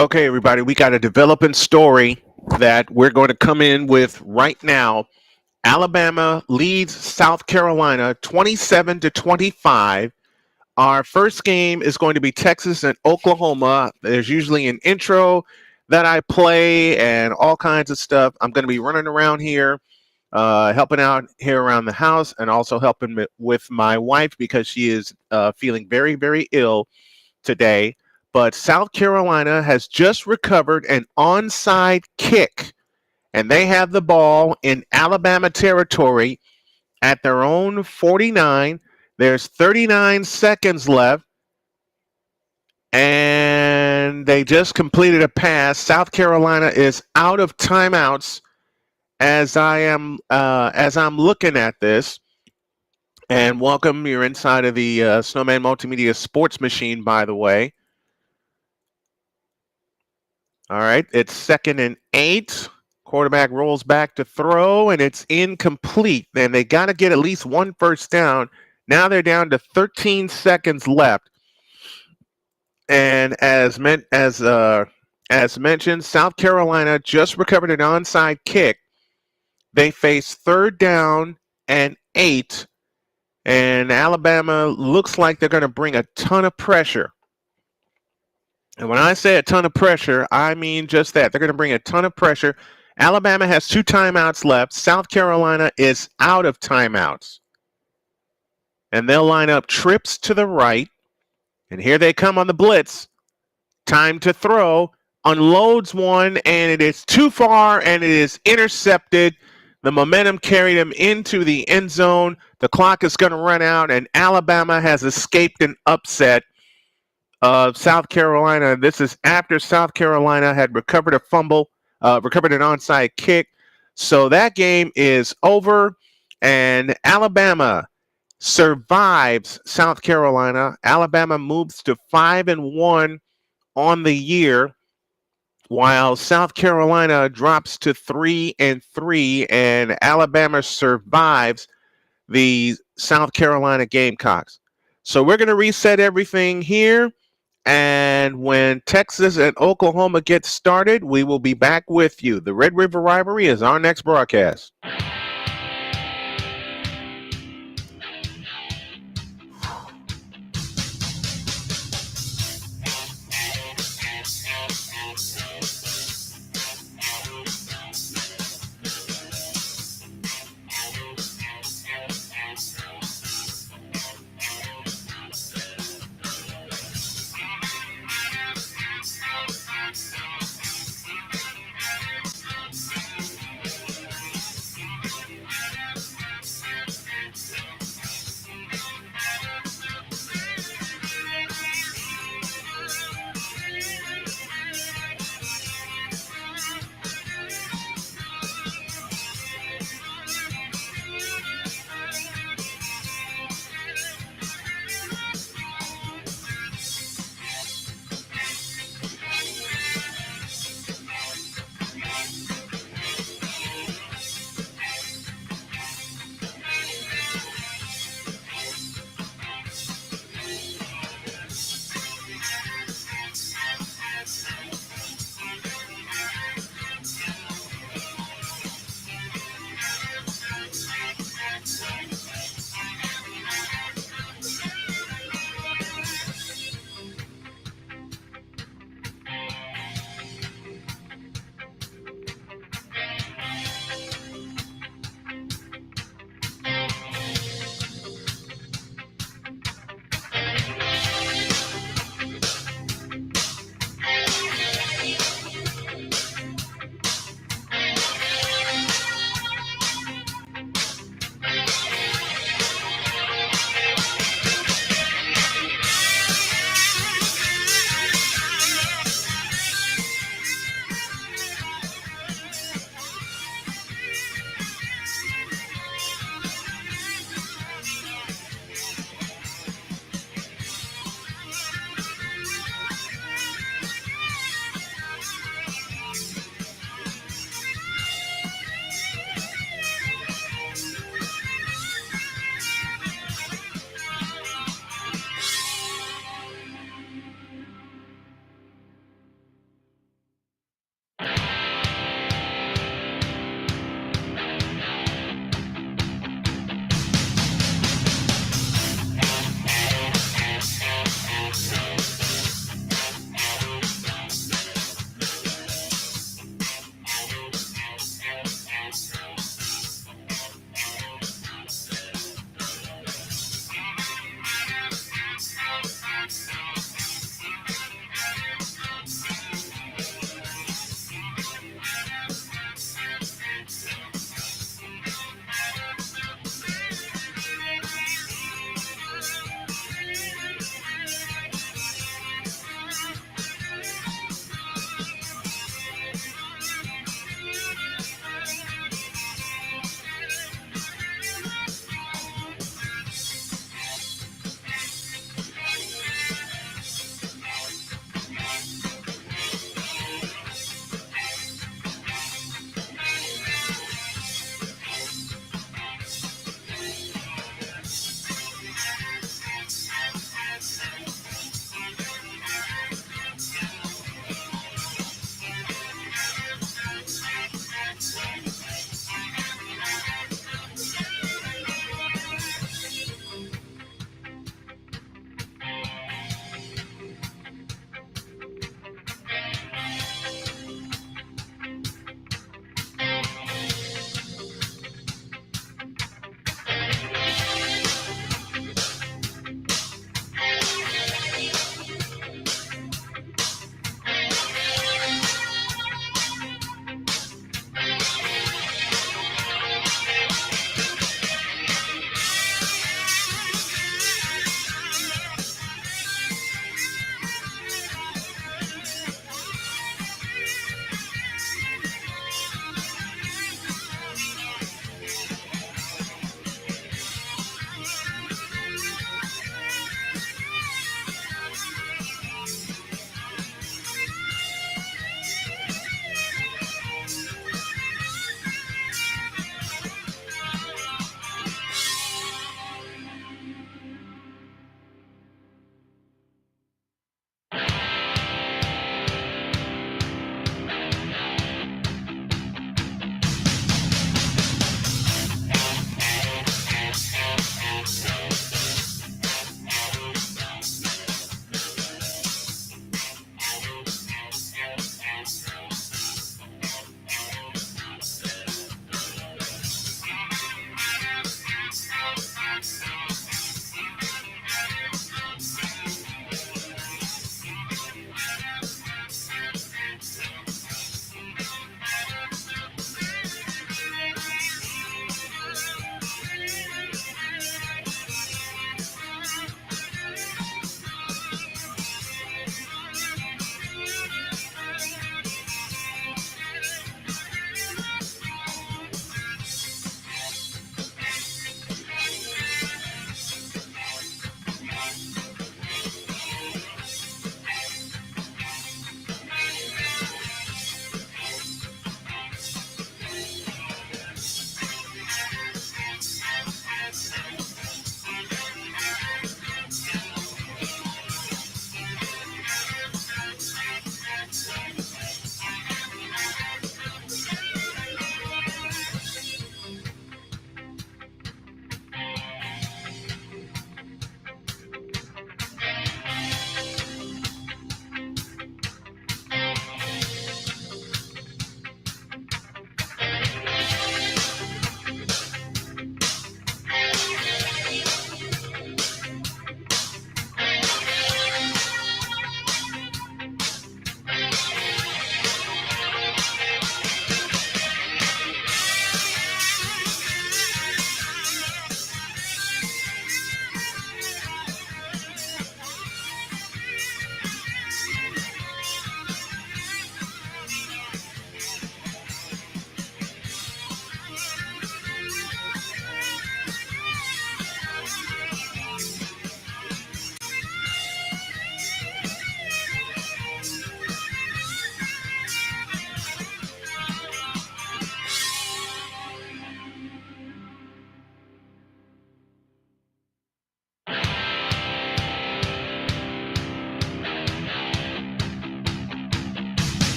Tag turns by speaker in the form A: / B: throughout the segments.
A: Okay, everybody, we got a developing story that we're going to come in with right now. Alabama leads South Carolina 27 to 25. Our first game is going to be Texas and Oklahoma. There's usually an intro that I play and all kinds of stuff. I'm going to be running around here, helping out here around the house, and also helping with my wife because she is feeling very, very ill today. But South Carolina has just recovered an onside kick, and they have the ball in Alabama territory at their own 49. There's 39 seconds left, and they just completed a pass. South Carolina is out of timeouts as I'm looking at this. And welcome, you're inside of the Snowman Multimedia Sports Machine, by the way. All right, it's 2nd and 8. Quarterback rolls back to throw, and it's incomplete. And they got to get at least one first down. Now they're down to 13 seconds left. And as mentioned, South Carolina just recovered an onside kick. They face 3rd down and 8. And Alabama looks like they're going to bring a ton of pressure. And when I say a ton of pressure, I mean just that. They're going to bring a ton of pressure. Alabama has 2 timeouts left. South Carolina is out of timeouts. And they'll line up trips to the right. And here they come on the blitz. Time to throw. Unloads one, and it is too far, and it is intercepted. The momentum carried him into the end zone. The clock is going to run out, and Alabama has escaped an upset of South Carolina. This is after South Carolina had recovered a fumble, recovered an onside kick. So that game is over, and Alabama survives South Carolina. Alabama moves to 5-1 on the year, while South Carolina drops to 3-3, and Alabama survives the South Carolina Gamecocks. So we're going to reset everything here. And when Texas and Oklahoma get started, we will be back with you. The Red River Rivalry is our next broadcast.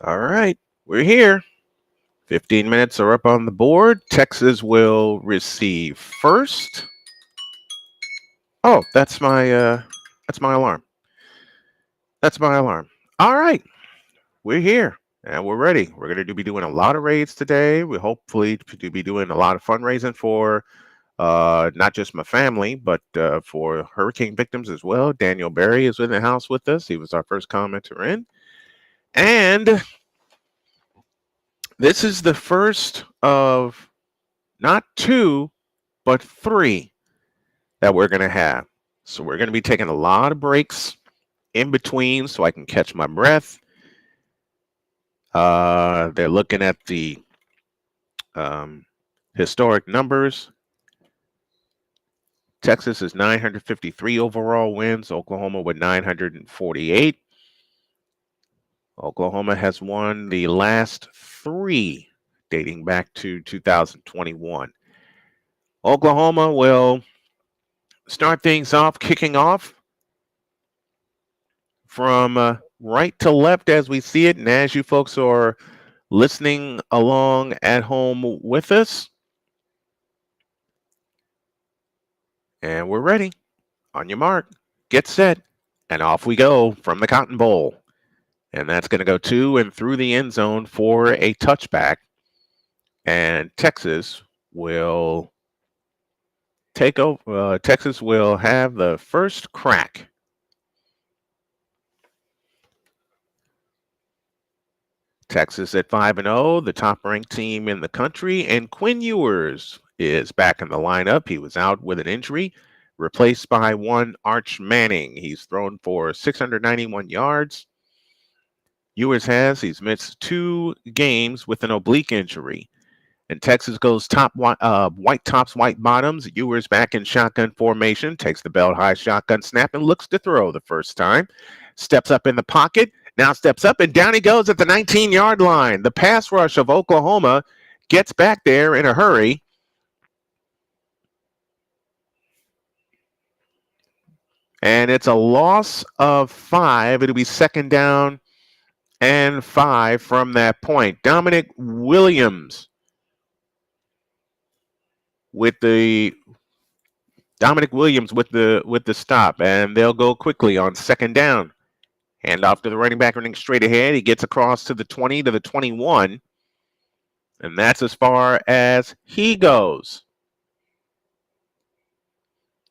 A: All right, we're here. 15 minutes are up on the board. Texas will receive first. Oh, that's my alarm. That's my alarm. All right, we're here and we're ready. We're going to be doing a lot of raids today. We hopefully to be doing a lot of fundraising for not just my family, but for hurricane victims as well. Daniel Berry is in the house with us. He was our first commenter in. And this is the first of not two, but three that we're going to have. So we're going to be taking a lot of breaks in between so I can catch my breath. They're looking at the historic numbers. Texas is 953 overall wins, Oklahoma with 948. Oklahoma has won the last three dating back to 2021. Oklahoma will start things off, kicking off from right to left as we see it. And as you folks are listening along at home with us, and we're ready. On your mark, get set, and off we go from the Cotton Bowl. And that's going to go to and through the end zone for a touchback. And Texas will take over. Texas will have the first crack. Texas at 5-0, the top-ranked team in the country, and Quinn Ewers is back in the lineup. He was out with an injury, replaced by one Arch Manning. He's thrown for 691 yards. He's missed 2 games with an oblique injury. And Texas goes white tops, white bottoms. Ewers back in shotgun formation, takes the belt high shotgun snap and looks to throw the first time. Steps up in the pocket, now steps up and down he goes at the 19-yard line. The pass rush of Oklahoma gets back there in a hurry. And it's a loss of 5. It'll be second down and 5 from that point. Dominic Williams with the Dominic Williams with the stop, and they'll go quickly on second down. Hand off to the running back running straight ahead. He gets across to the 20, to the 21, and that's as far as he goes.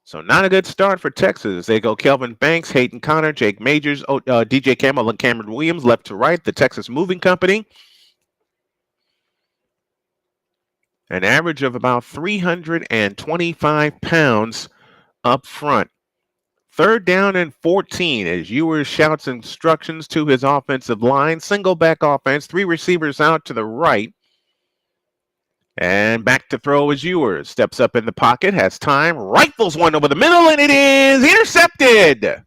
A: So not a good start for Texas. They go Kelvin Banks, Hayden Connor, Jake Majors, DJ Campbell, and Cameron Williams left to right. The Texas Moving Company. An average of about 325 pounds up front. Third down and 14 as Ewers shouts instructions to his offensive line. Single back offense, 3 receivers out to the right. And back to throw is Ewers. Steps up in the pocket, has time, rifles one over the middle, and it is intercepted.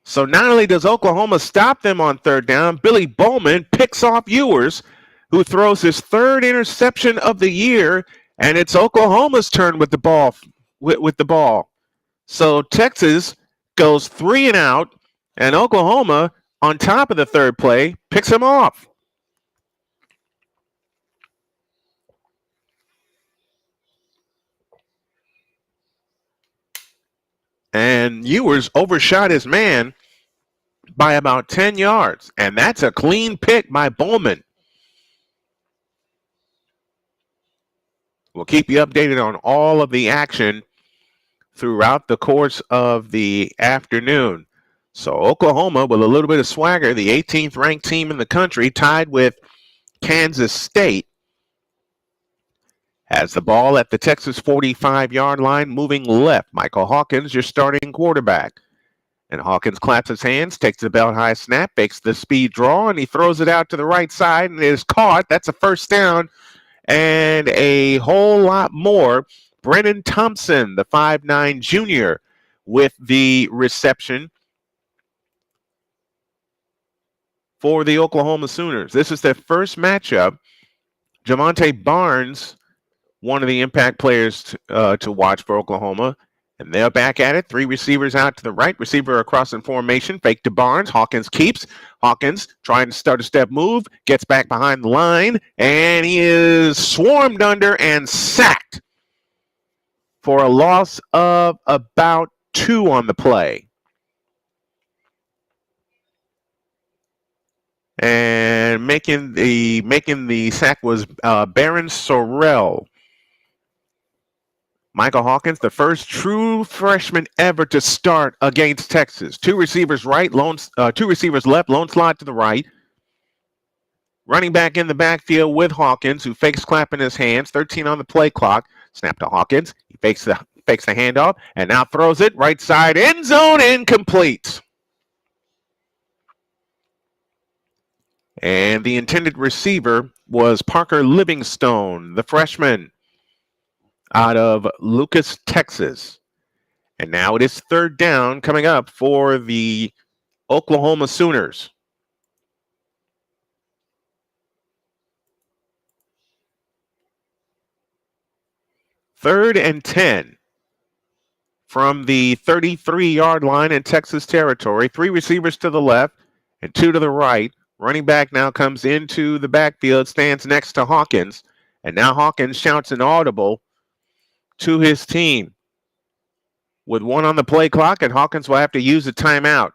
A: So not only does Oklahoma stop them on third down, Billy Bowman picks off Ewers, who throws his third interception of the year, and it's Oklahoma's turn with the ball. So Texas goes 3 and out, and Oklahoma, on top of the third play, picks him off. And Ewers overshot his man by about 10 yards, and that's a clean pick by Bowman. We'll keep you updated on all of the action throughout the course of the afternoon. So Oklahoma, with a little bit of swagger, the 18th ranked team in the country, tied with Kansas State, has the ball at the Texas 45-yard line, moving left. Michael Hawkins, your starting quarterback. And Hawkins claps his hands, takes the belt high snap, makes the speed draw, and he throws it out to the right side, and it is caught. That's a first down and a whole lot more. Brennan Thompson, the 5'9 junior, with the reception for the Oklahoma Sooners. This is their first matchup. Javonte Barnes, one of the impact players to watch for Oklahoma. And they're back at it. 3 receivers out to the right. Receiver across in formation. Fake to Barnes. Hawkins keeps. Hawkins trying to start a step move. Gets back behind the line. And he is swarmed under and sacked for a loss of about 2 on the play. And making the sack was Baron Sorrell. Michael Hawkins, the first true freshman ever to start against Texas. 2 receivers right, 2 receivers left, lone slot to the right. Running back in the backfield with Hawkins, who fakes clap in his hands. 13 on the play clock. Snap to Hawkins. He fakes the handoff and now throws it right side end zone, incomplete. And the intended receiver was Parker Livingstone, the freshman out of Lucas, Texas. And now it is third down coming up for the Oklahoma Sooners. Third and 10 from the 33-yard line in Texas territory. 3 receivers to the left and 2 to the right. Running back now comes into the backfield, stands next to Hawkins. And now Hawkins shouts an audible to his team. With 1 on the play clock, and Hawkins will have to use a timeout.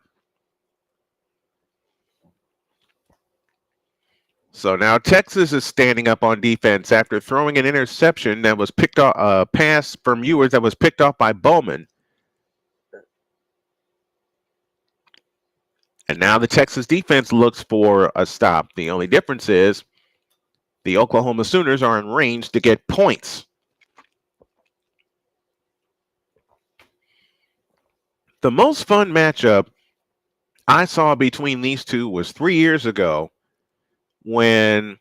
A: So now Texas is standing up on defense after throwing an interception that was picked off, a pass from Ewers that was picked off by Bowman. And now the Texas defense looks for a stop. The only difference is the Oklahoma Sooners are in range to get points. The most fun matchup I saw between these two was 3 years ago when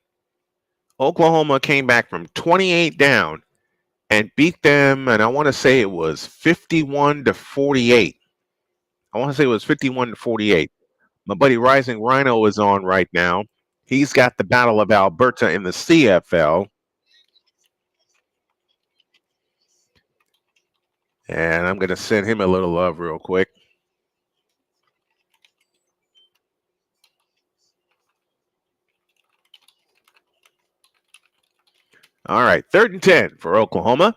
A: Oklahoma came back from 28 down and beat them, and I want to say it was 51-48. I want to say it was 51-48. My buddy Rising Rhino is on right now. He's got the Battle of Alberta in the CFL. And I'm going to send him a little love real quick. All right, 3rd and 10 for Oklahoma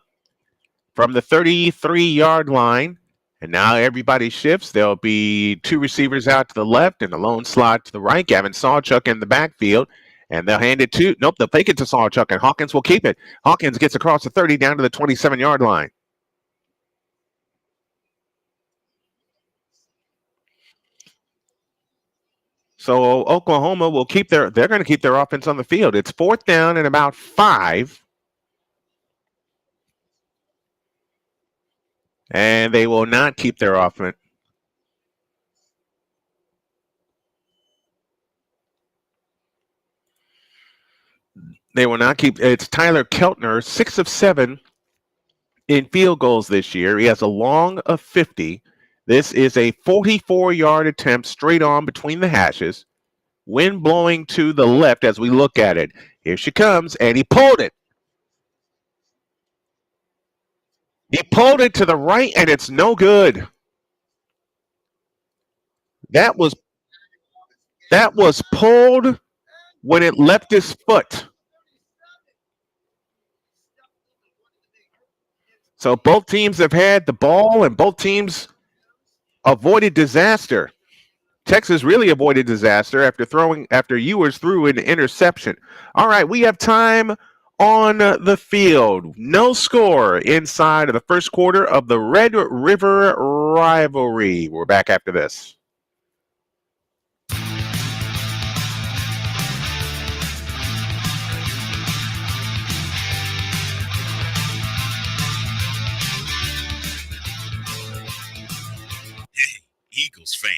A: from the 33-yard line. And now everybody shifts. There'll be 2 receivers out to the left and a lone slot to the right. Gavin Sawchuk in the backfield. And they'll hand it to, nope, they'll fake it to Sawchuk, and Hawkins will keep it. Hawkins gets across the 30 down to the 27-yard line. So Oklahoma will they're going to keep their offense on the field. It's 4th down and about 5. And they will not keep their offense. They will not keep. It's Tyler Keltner, 6 of 7 in field goals this year. He has a long of 50. This is a 44-yard attempt straight on between the hashes. Wind blowing to the left as we look at it. Here she comes, and he pulled it. He pulled it to the right, and it's no good. That was pulled when it left his foot. So both teams have had the ball, and both teams avoided disaster. Texas really avoided disaster after Ewers threw an interception. All right, we have time on the field. No score inside of the first quarter of the Red River Rivalry. We're back after this.
B: Hey, Eagles fan.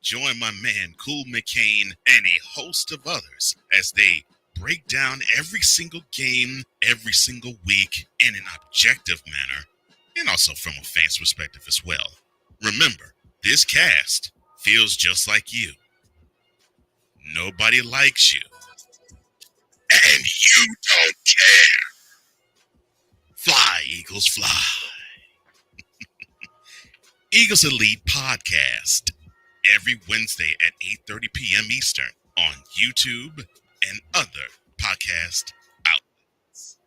B: Join my man Cool McCain and a host of others as they break down every single game, every single week in an objective manner, and also from a fan's perspective as well. Remember, this cast feels just like you. Nobody likes you. And you don't care. Fly, Eagles, fly. Eagles Elite Podcast. Every Wednesday at 8:30 p.m. Eastern on YouTube and other podcast outlets.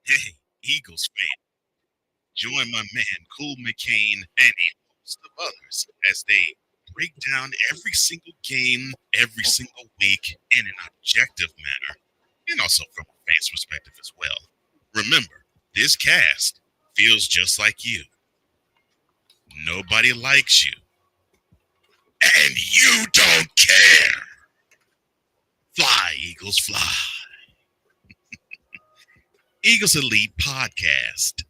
B: 'Hey, Eagles fan. Join my man Cool McCain and a host of others as they break down every single game, every single week in an objective manner, and also from a fan's perspective as well. Remember, this cast feels just like you. Nobody likes you. And you don't care. Fly, Eagles, fly. Eagles Elite Podcast.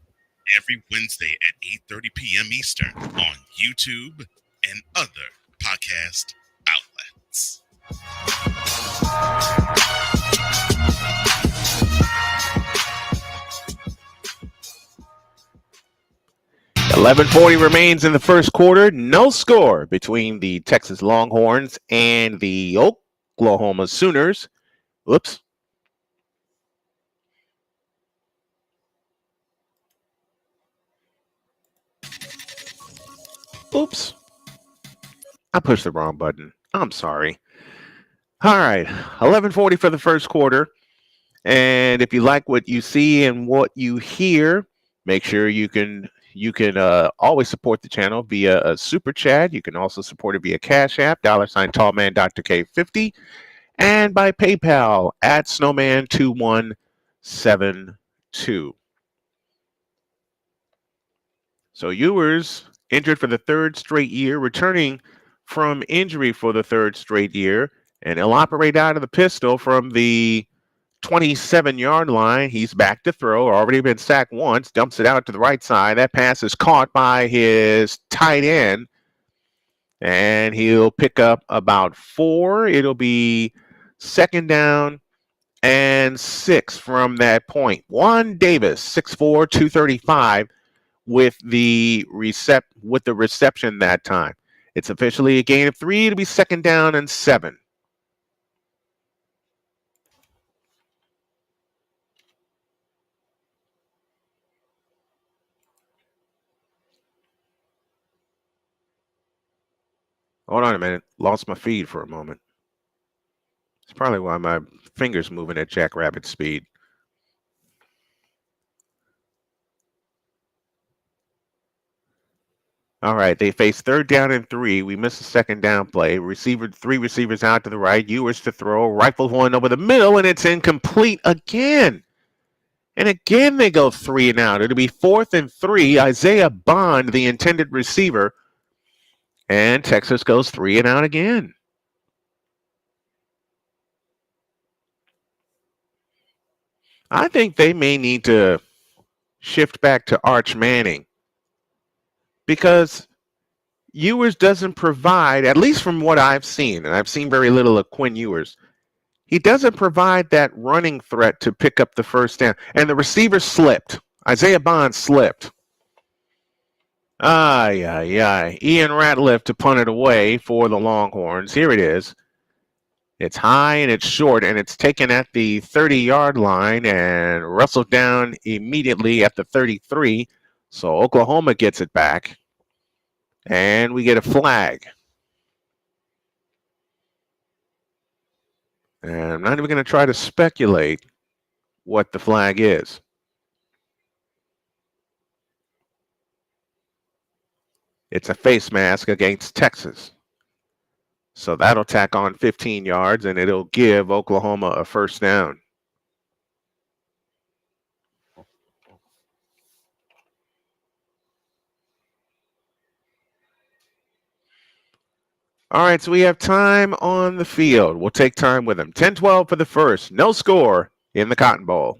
B: Every Wednesday at 8:30 p.m. Eastern on YouTube and other podcast outlets.
A: 11:40 remains in the first quarter. No score between the Texas Longhorns and the Oklahoma Sooners. Whoops. Oops. I pushed the wrong button. I'm sorry. All right. 11:40 for the first quarter. And if you like what you see and what you hear, make sure you can always support the channel via a super chat. You can also support it via Cash App, $ Tallman Dr. K50, and by PayPal at Snowman2172. So Ewers injured for the 3rd straight year, returning from injury for the 3rd straight year, and he'll operate out of the pistol from the 27-yard line. He's back to throw. Already been sacked once. Dumps it out to the right side. That pass is caught by his tight end, and he'll pick up about 4. It'll be 2nd down and 6 from that point. Juan Davis, 6'4", 235, with the reception that time. It's officially a gain of 3. It'll be 2nd down and 7. Hold on a minute. Lost my feed for a moment. It's probably why my finger's moving at jackrabbit speed. All right, they face 3rd down and 3. We missed a 2nd down play. 3 receivers out to the right. Ewers to throw. Rifles one over the middle, and it's incomplete again. And again, they go 3 and out. It'll be 4th and 3. Isaiah Bond, the intended receiver. And Texas goes 3 and out again. I think they may need to shift back to Arch Manning, because Ewers doesn't provide, at least from what I've seen, and I've seen very little of Quinn Ewers, he doesn't provide that running threat to pick up the 1st down. And the receiver slipped. Isaiah Bond slipped. Ian Ratliff to punt it away for the Longhorns. Here it is. It's high and it's short, and it's taken at the 30-yard line and wrestled down immediately at the 33. So Oklahoma gets it back, and we get a flag. And I'm not even going to try to speculate what the flag is. It's a face mask against Texas. So that'll tack on 15 yards, and it'll give Oklahoma a 1st down. All right, so we have time on the field. We'll take time with them. 10-12 for the 1st. No score in the Cotton Bowl.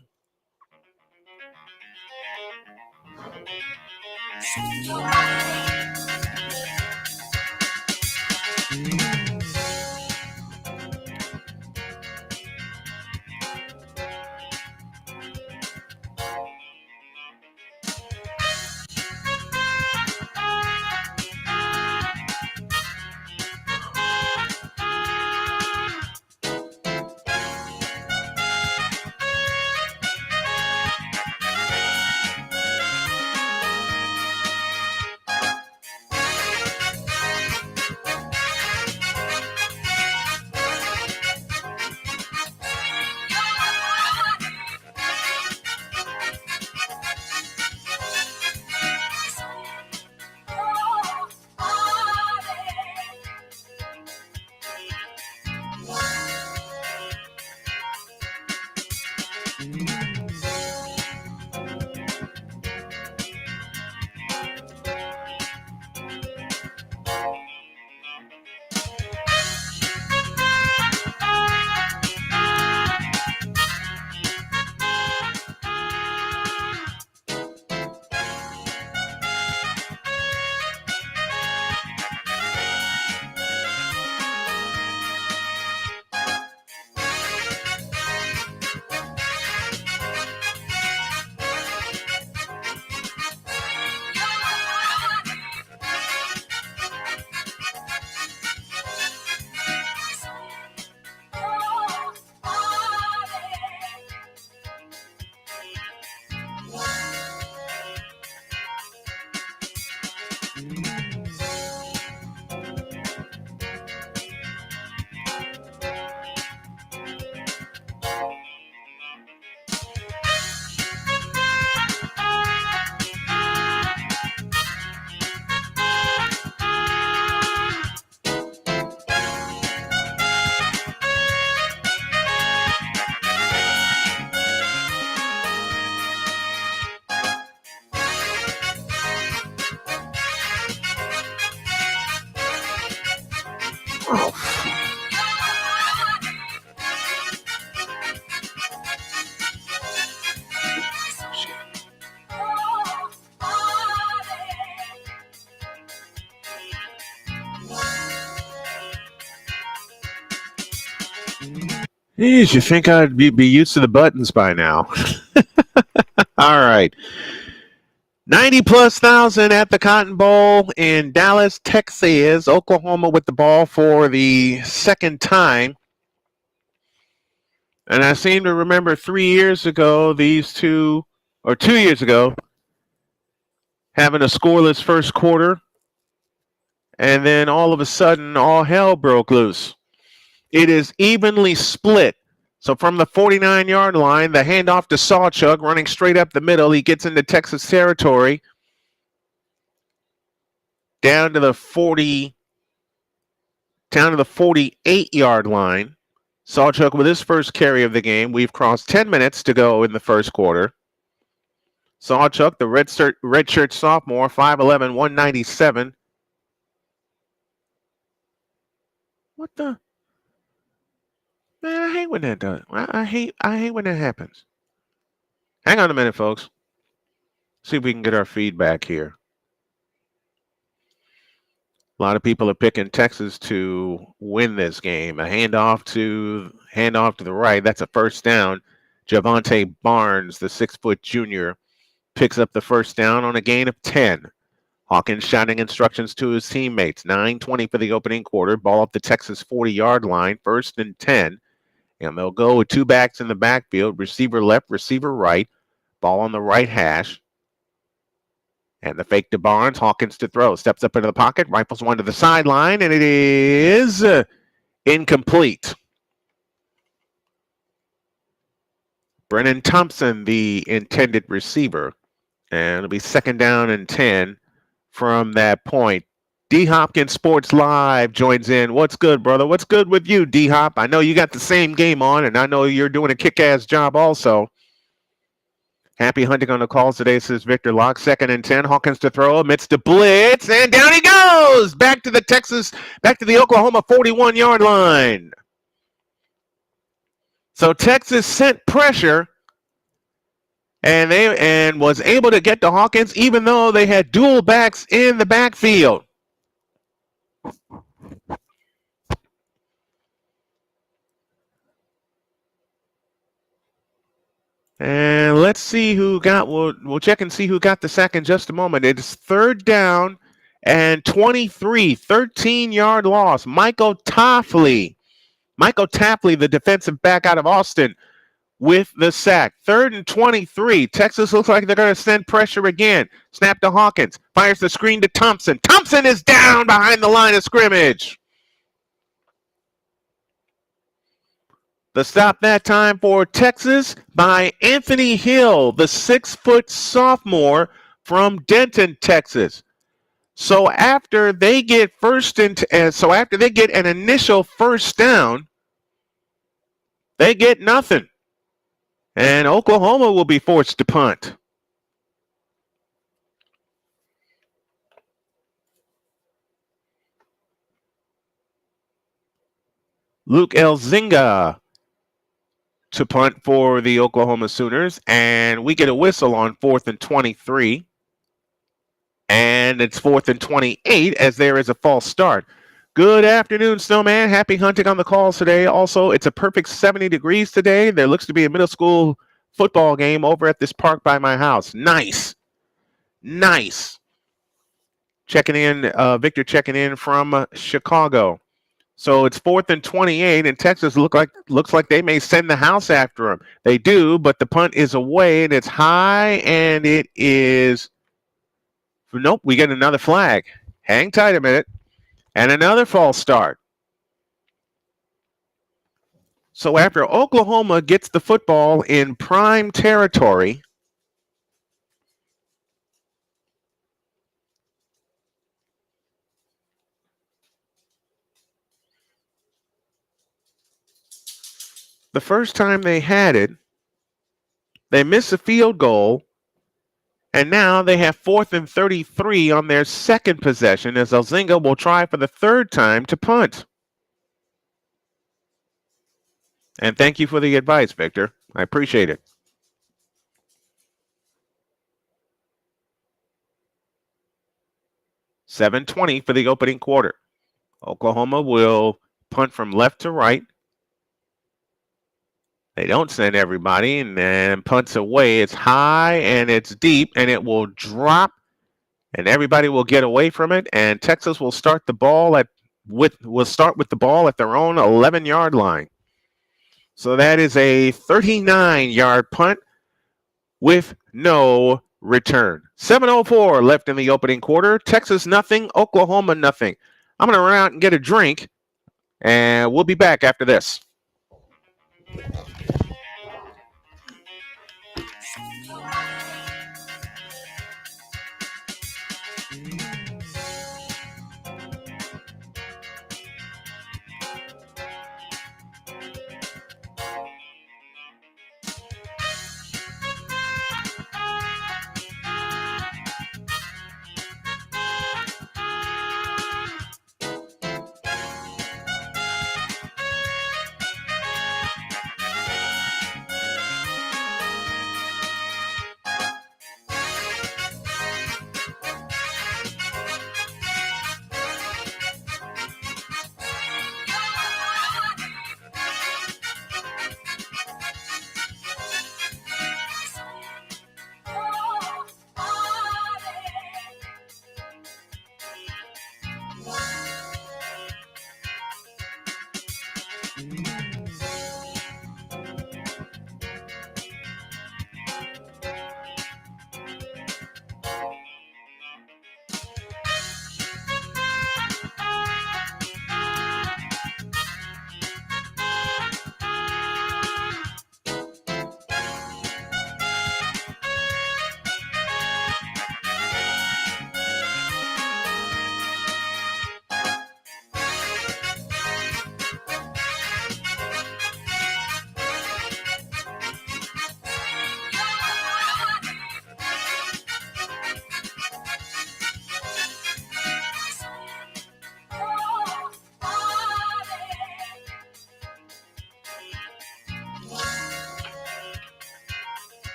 A: Geez, you think I'd be used to the buttons by now. All right. 90+ thousand at the Cotton Bowl in Dallas, Texas. Oklahoma with the ball for the second time. And I seem to remember 3 years ago, these two, or 2 years ago, having a scoreless first quarter. And then all of a sudden, all hell broke loose. It is evenly split. So from the 49-yard line, the handoff to Sawchuk, running straight up the middle. He gets into Texas territory. Down to the 48-yard line. Sawchuk with his first carry of the game. We've crossed 10 minutes to go in the first quarter. Sawchuk, the redshirt sophomore, 5'11", 197. What the? Man, I hate when that does. I hate when that happens. Hang on a minute, folks. See if we can get our feedback here. A lot of people are picking Texas to win this game. A handoff to the right. That's a first down. Javante Barnes, the 6-foot junior, picks up the first down on a gain of 10. Hawkins shouting instructions to his teammates. 9:20 for the opening quarter. Ball up the Texas 40-yard line. 1st and 10. And they'll go with two backs in the backfield. Receiver left, receiver right. Ball on the right hash. And the fake to Barnes. Hawkins to throw. Steps up into the pocket. Rifles one to the sideline. And it is incomplete. Brennan Thompson, the intended receiver. And it'll be 2nd down and 10 from that point. D Hopkins Sports Live joins in. What's good, brother? What's good with you, D Hop? I know you got the same game on, and I know you're doing a kick-ass job also. Happy hunting on the calls today, says Victor Locke. 2nd and 10. Hawkins to throw amidst the blitz, and down he goes! Back to the Oklahoma 41-yard line. So Texas sent pressure and was able to get to Hawkins even though they had dual backs in the backfield. And let's see who got, we'll check and see who got the sack in just a moment. It's 3rd down and 23, 13-yard loss. Michael Toffley, the defensive back out of Austin, with the sack. 3rd and 23. Texas looks like they're going to send pressure again. Snap to Hawkins. Fires the screen to Thompson. Thompson is down behind the line of scrimmage. The stop that time for Texas by Anthony Hill, the 6-foot sophomore from Denton, Texas. So after they get an initial first down, they get nothing. And Oklahoma will be forced to punt. Luke Elzinga to punt for the Oklahoma Sooners. And we get a whistle on 4th and 23. And it's 4th and 28 as there is a false start. Good afternoon, Snowman. Happy hunting on the calls today. Also, it's a perfect 70 degrees today. There looks to be a middle school football game over at this park by my house. Nice. Victor checking in from Chicago. So it's 4th and 28, and Texas looks like they may send the house after them. They do, but the punt is away, and it's high, and it is... Nope, we get another flag. Hang tight a minute. And another false start. So after Oklahoma gets the football in prime territory, the first time they had it, they miss a field goal, and now they have 4th and 33 on their second possession as Elzinga will try for the 3rd time to punt. And thank you for the advice, Victor. I appreciate it. $7:20 for the opening quarter. Oklahoma will punt from left to right. They don't send everybody, and then punts away. It's high and it's deep, and it will drop, and everybody will get away from it. And Texas will start the ball with the ball at their own 11-yard line. So that is a 39-yard punt with no return. 7:04 left in the opening quarter. Texas nothing, Oklahoma nothing. I'm going to run out and get a drink, and we'll be back after this.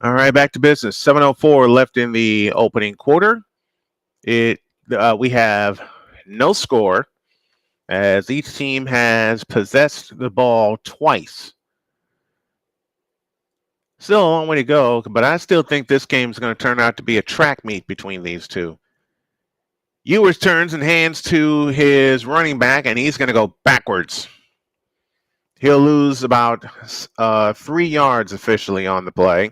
A: All right, back to business. 7:04 left in the opening quarter. We have no score as each team has possessed the ball twice. Still a long way to go, but I still think this game is going to turn out to be a track meet between these two. Ewers turns and hands to his running back, and he's going to go backwards. He'll lose about 3 yards officially on the play.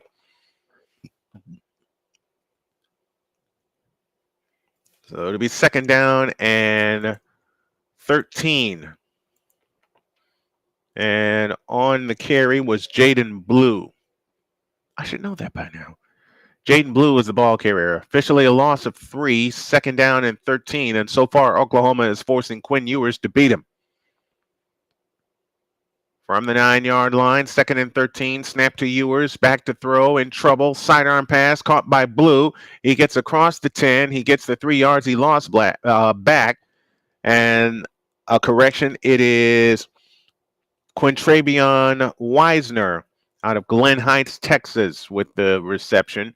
A: So it'll be second down and 13. And on the carry was Jaden Blue. I should know that by now. Jaden Blue is the ball carrier. Officially a loss of 3, second down and 13. And so far, Oklahoma is forcing Quinn Ewers to beat him. From the 9-yard line, second and 13, snap to Ewers, back to throw, in trouble, sidearm pass, caught by Blue. He gets across the 10, he gets the 3 yards he lost back, and a correction, it is Quintravion Wisner out of Glen Heights, Texas with the reception.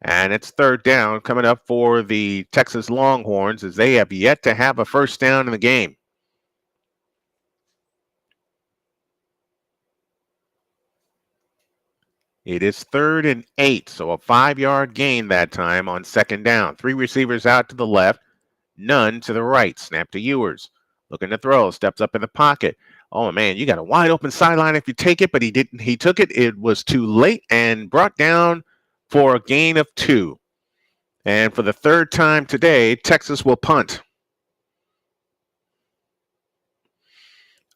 A: And it's third down coming up for the Texas Longhorns as they have yet to have a first down in the game. It is 3rd and 8, so a 5-yard gain that time on second down. 3 receivers out to the left, none to the right. Snap to Ewers. Looking to throw, steps up in the pocket. Oh, man, you got a wide open sideline if you take it, but he didn't. He took it. It was too late and brought down for a gain of 2. And for the third time today, Texas will punt.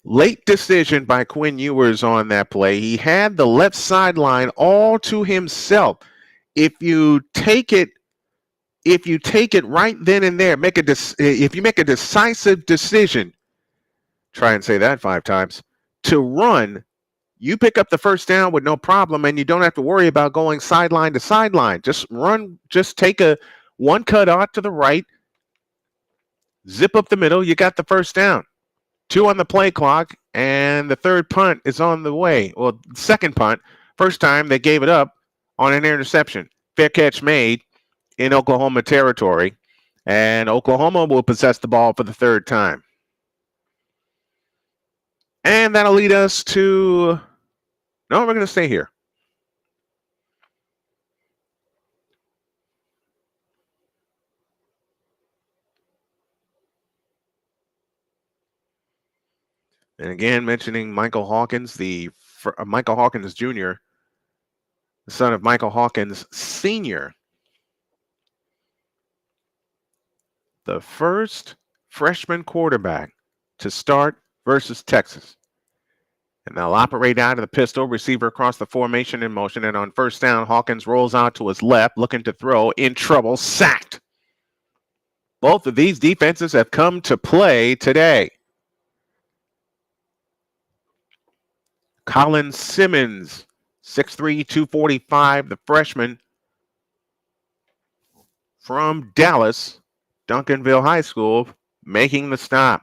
A: Late decision by Quinn Ewers on that play. He had the left sideline all to himself. If you take it right then and there, if you make a decisive decision, try and say that 5 times, to run, you pick up the first down with no problem, and you don't have to worry about going sideline to sideline. Just run, just take a one cut out to the right, zip up the middle, you got the first down. 2 on the play clock, and the third punt is on the way. Well, second punt, first time they gave it up on an interception. Fair catch made in Oklahoma territory, and Oklahoma will possess the ball for the third time. And that'll lead us to... No, we're going to stay here. And again, mentioning Michael Hawkins, Michael Hawkins Jr., the son of Michael Hawkins Sr., the first freshman quarterback to start versus Texas. And they'll operate out of the pistol, receiver across the formation in motion, and on first down, Hawkins rolls out to his left, looking to throw, in trouble, sacked. Both of these defenses have come to play today. Colin Simmons, 6'3", 245, the freshman from Dallas, Duncanville High School, making the stop.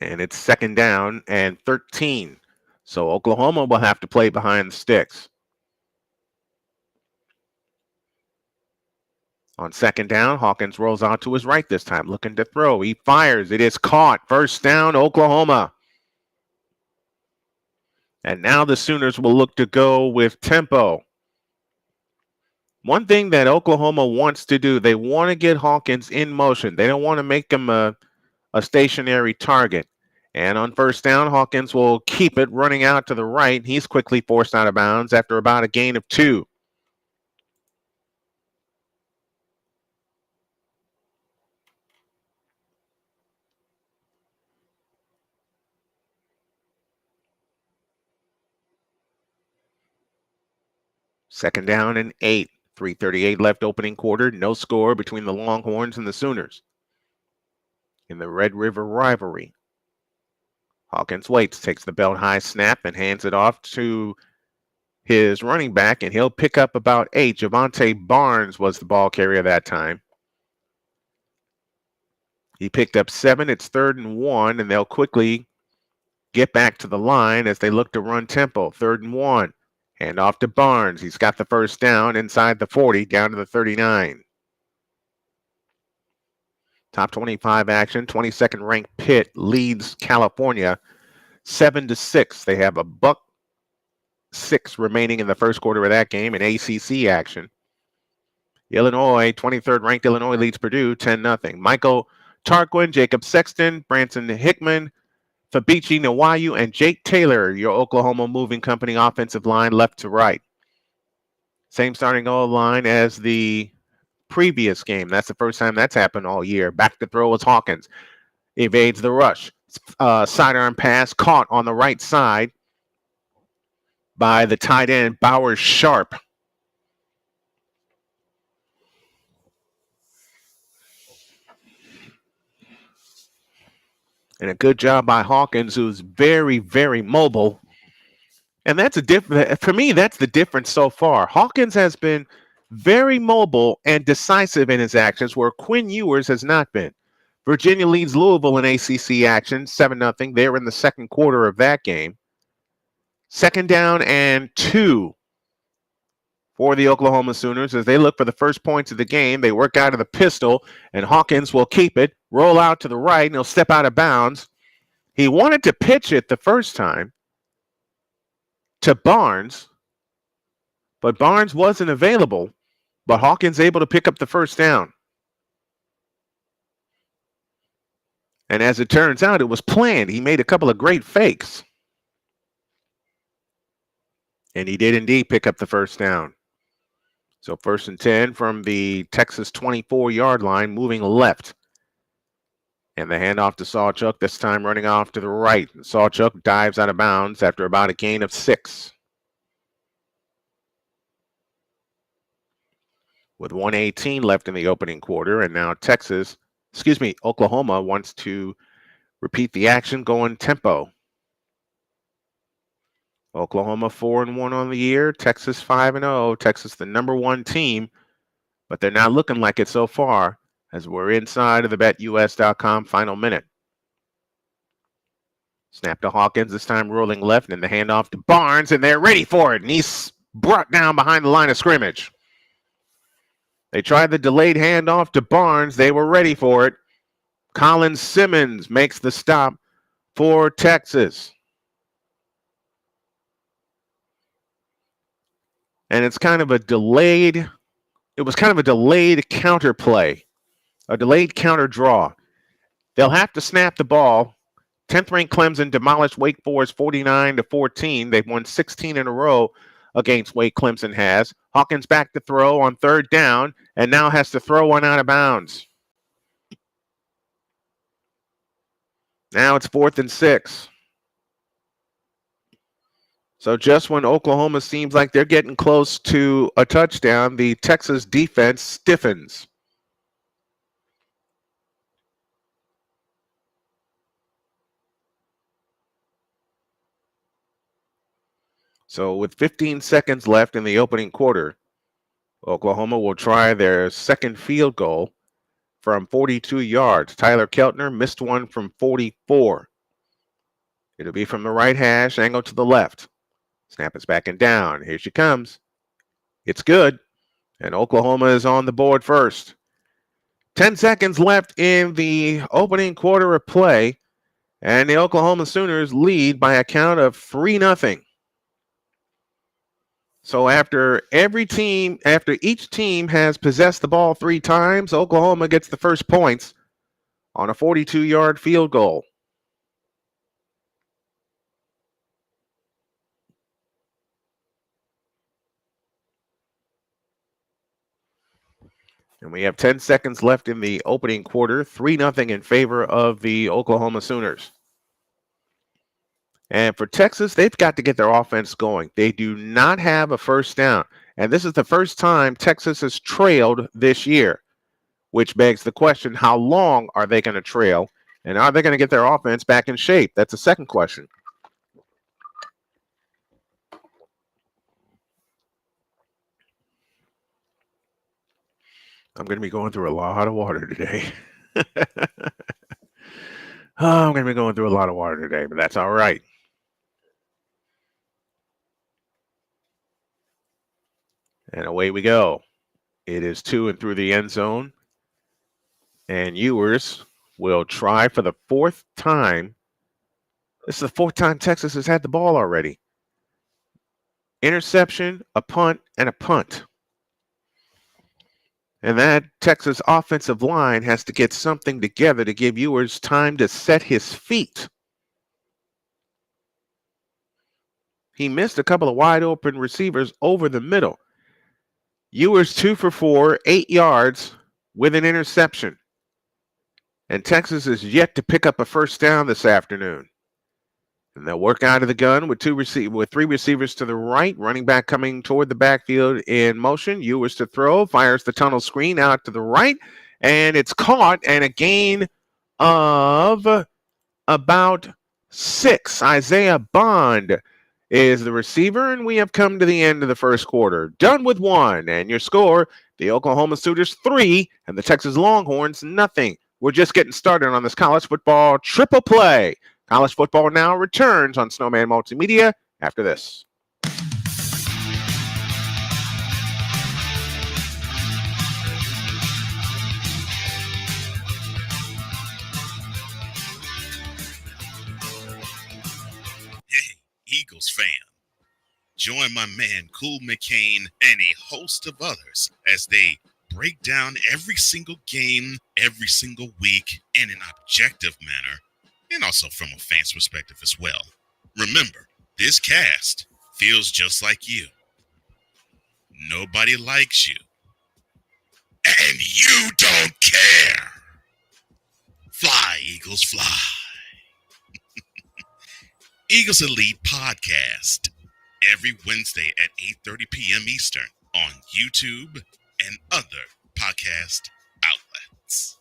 A: And it's second down and 13. So Oklahoma will have to play behind the sticks. On second down, Hawkins rolls out to his right this time, looking to throw. He fires. It is caught. First down, Oklahoma. And now the Sooners will look to go with tempo. One thing that Oklahoma wants to do, they want to get Hawkins in motion. They don't want to make him a stationary target. And on first down, Hawkins will keep it running out to the right. He's quickly forced out of bounds after about a gain of 2. Second down and 8. 3:38 left opening quarter. No score between the Longhorns and the Sooners in the Red River Rivalry. Hawkins waits, takes the belt high snap, and hands it off to his running back, and he'll pick up about 8. Javante Barnes was the ball carrier that time. He picked up 7. It's 3rd and 1, and they'll quickly get back to the line as they look to run tempo. 3rd and 1. Hand off to Barnes. He's got the first down inside the 40, down to the 39. Top 25 action. 22nd ranked Pitt leads California 7-6. They have a $1.06 remaining in the first quarter of that game in ACC action. Illinois, 23rd ranked Illinois leads Purdue 10-0. Michael Tarquin, Jacob Sexton, Branson Hickman, Fabici Nwayu, and Jake Taylor, your Oklahoma moving company offensive line left to right. Same starting O-line as the previous game. That's the first time that's happened all year. Back to throw is Hawkins. Evades the rush. Sidearm pass caught on the right side by the tight end, Bowers Sharp. And a good job by Hawkins, who's very, very mobile. And that's for me, that's the difference so far. Hawkins has been very mobile and decisive in his actions, where Quinn Ewers has not been. Virginia leads Louisville in ACC action, 7-0. They're in the second quarter of that game. Second down and 2 for the Oklahoma Sooners as they look for the first points of the game. They work out of the pistol, and Hawkins will keep it, roll out to the right, and he'll step out of bounds. He wanted to pitch it the first time to Barnes, but Barnes wasn't available, but Hawkins able to pick up the first down. And as it turns out, it was planned. He made a couple of great fakes. And he did indeed pick up the first down. So 1st and 10 from the Texas 24-yard line, moving left. And the handoff to Sawchuk, this time running off to the right. Sawchuk dives out of bounds after about a gain of 6. With 1:18 left in the opening quarter, and now Oklahoma wants to repeat the action, going tempo. Oklahoma 4-1 on the year, Texas 5-0. Texas the number 1 team, but they're not looking like it so far as we're inside of the BetUS.com final minute. Snap to Hawkins, this time rolling left, and the handoff to Barnes, and they're ready for it, and he's brought down behind the line of scrimmage. They tried the delayed handoff to Barnes. They were ready for it. Colin Simmons makes the stop for Texas. And it was kind of a delayed counter play, a delayed counter draw. They'll have to snap the ball. 10th ranked Clemson demolished Wake Forest 49-14. They've won 16 in a row against Wake. Clemson has. Hawkins back to throw on 3rd down and now has to throw one out of bounds. Now it's 4th and 6. So just when Oklahoma seems like they're getting close to a touchdown, the Texas defense stiffens. So with 15 seconds left in the opening quarter, Oklahoma will try their second field goal from 42 yards. Tyler Keltner missed one from 44. It'll be from the right hash, angle to the left. Snap is back and down. Here she comes. It's good. And Oklahoma is on the board first. 10 seconds left in the opening quarter of play. And the Oklahoma Sooners lead by a count of 3-0. So after each team has possessed the ball 3 times, Oklahoma gets the first points on a 42-yard field goal. And we have 10 seconds left in the opening quarter, 3-0 in favor of the Oklahoma Sooners. And for Texas, they've got to get their offense going. They do not have a first down. And this is the first time Texas has trailed this year, which begs the question, how long are they going to trail? And are they going to get their offense back in shape? That's the second question. I'm going to be going through a lot of water today. I'm going to be going through a lot of water today, but that's all right. And away we go. It is 2 and through the end zone. And Ewers will try for the 4th time. This is the 4th time Texas has had the ball already. Interception, a punt, and a punt. And that Texas offensive line has to get something together to give Ewers time to set his feet. He missed a couple of wide open receivers over the middle. Ewers 2 for 4, 8 yards with an interception. And Texas is yet to pick up a first down this afternoon. And they'll work out of the gun with 3 receivers to the right, running back coming toward the backfield in motion. Ewers to throw, fires the tunnel screen out to the right, and it's caught, and a gain of about 6. Isaiah Bond is the receiver, and we have come to the end of the first quarter. Done with 1, and your score, the Oklahoma Sooners 3 and the Texas Longhorns 0. We're just getting started on this college football triple play. College Football Now returns on Snowman Multimedia after this.
B: Eagles fan. Join my man Cool McCain and a host of others as they break down every single game, every single week in an objective manner, and also from a fan's perspective as well. Remember, this cast feels just like you. Nobody likes you. And you don't care. Fly, Eagles, fly. Eagles Elite Podcast. Every Wednesday at 8:30 p.m. Eastern on YouTube and other podcast outlets.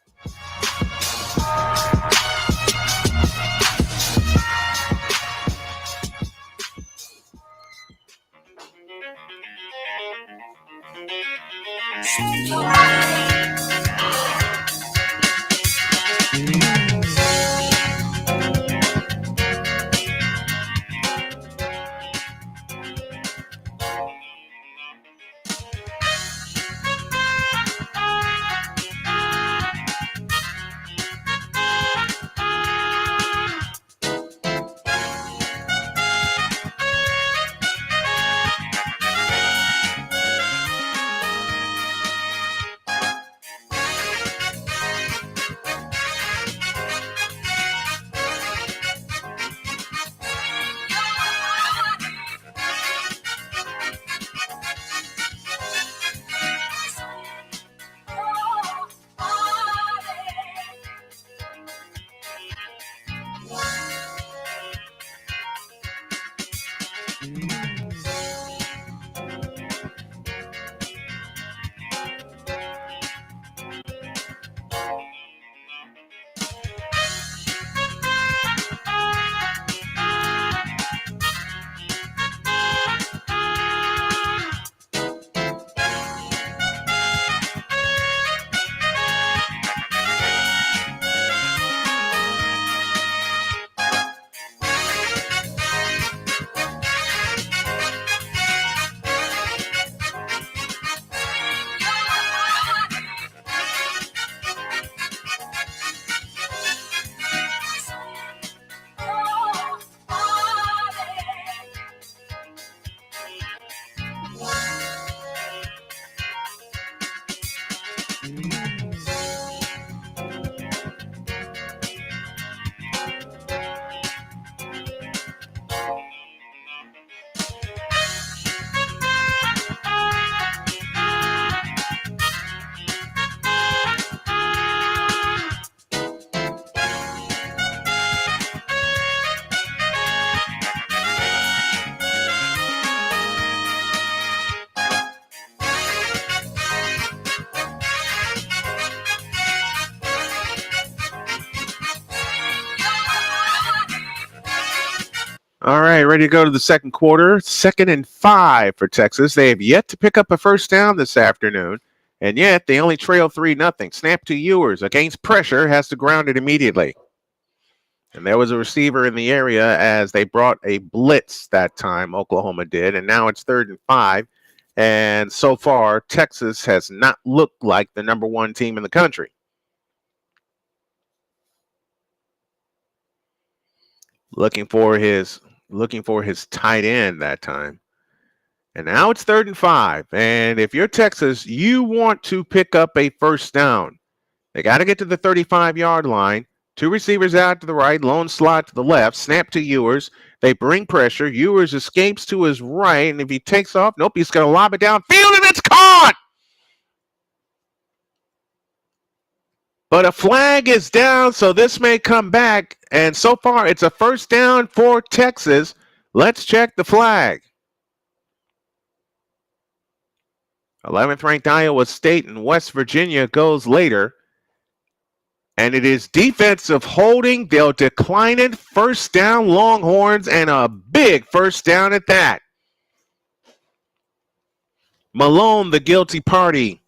A: All right, ready to go to the second quarter. 2nd and 5 for Texas. They have yet to pick up a first down this afternoon, and yet they only trail 3-0. Snap to Ewers against pressure, has to ground it immediately. And there was a receiver in the area as they brought a blitz that time, Oklahoma did, and now it's 3rd and 5. And so far, Texas has not looked like the number one team in the country. Looking for his tight end that time. And now it's 3rd and 5. And if you're Texas, you want to pick up a first down. They got to get to the 35-yard line. 2 receivers out to the right, lone slot to the left, snap to Ewers. They bring pressure. Ewers escapes to his right, and if he takes off, nope, he's going to lob it downfield, and it's caught! But a flag is down, so this may come back. And so far, it's a first down for Texas. Let's check the flag. 11th ranked Iowa State and West Virginia goes later. And it is defensive holding. They'll decline it. First down, Longhorns, and a big first down at that. Malone, the guilty party.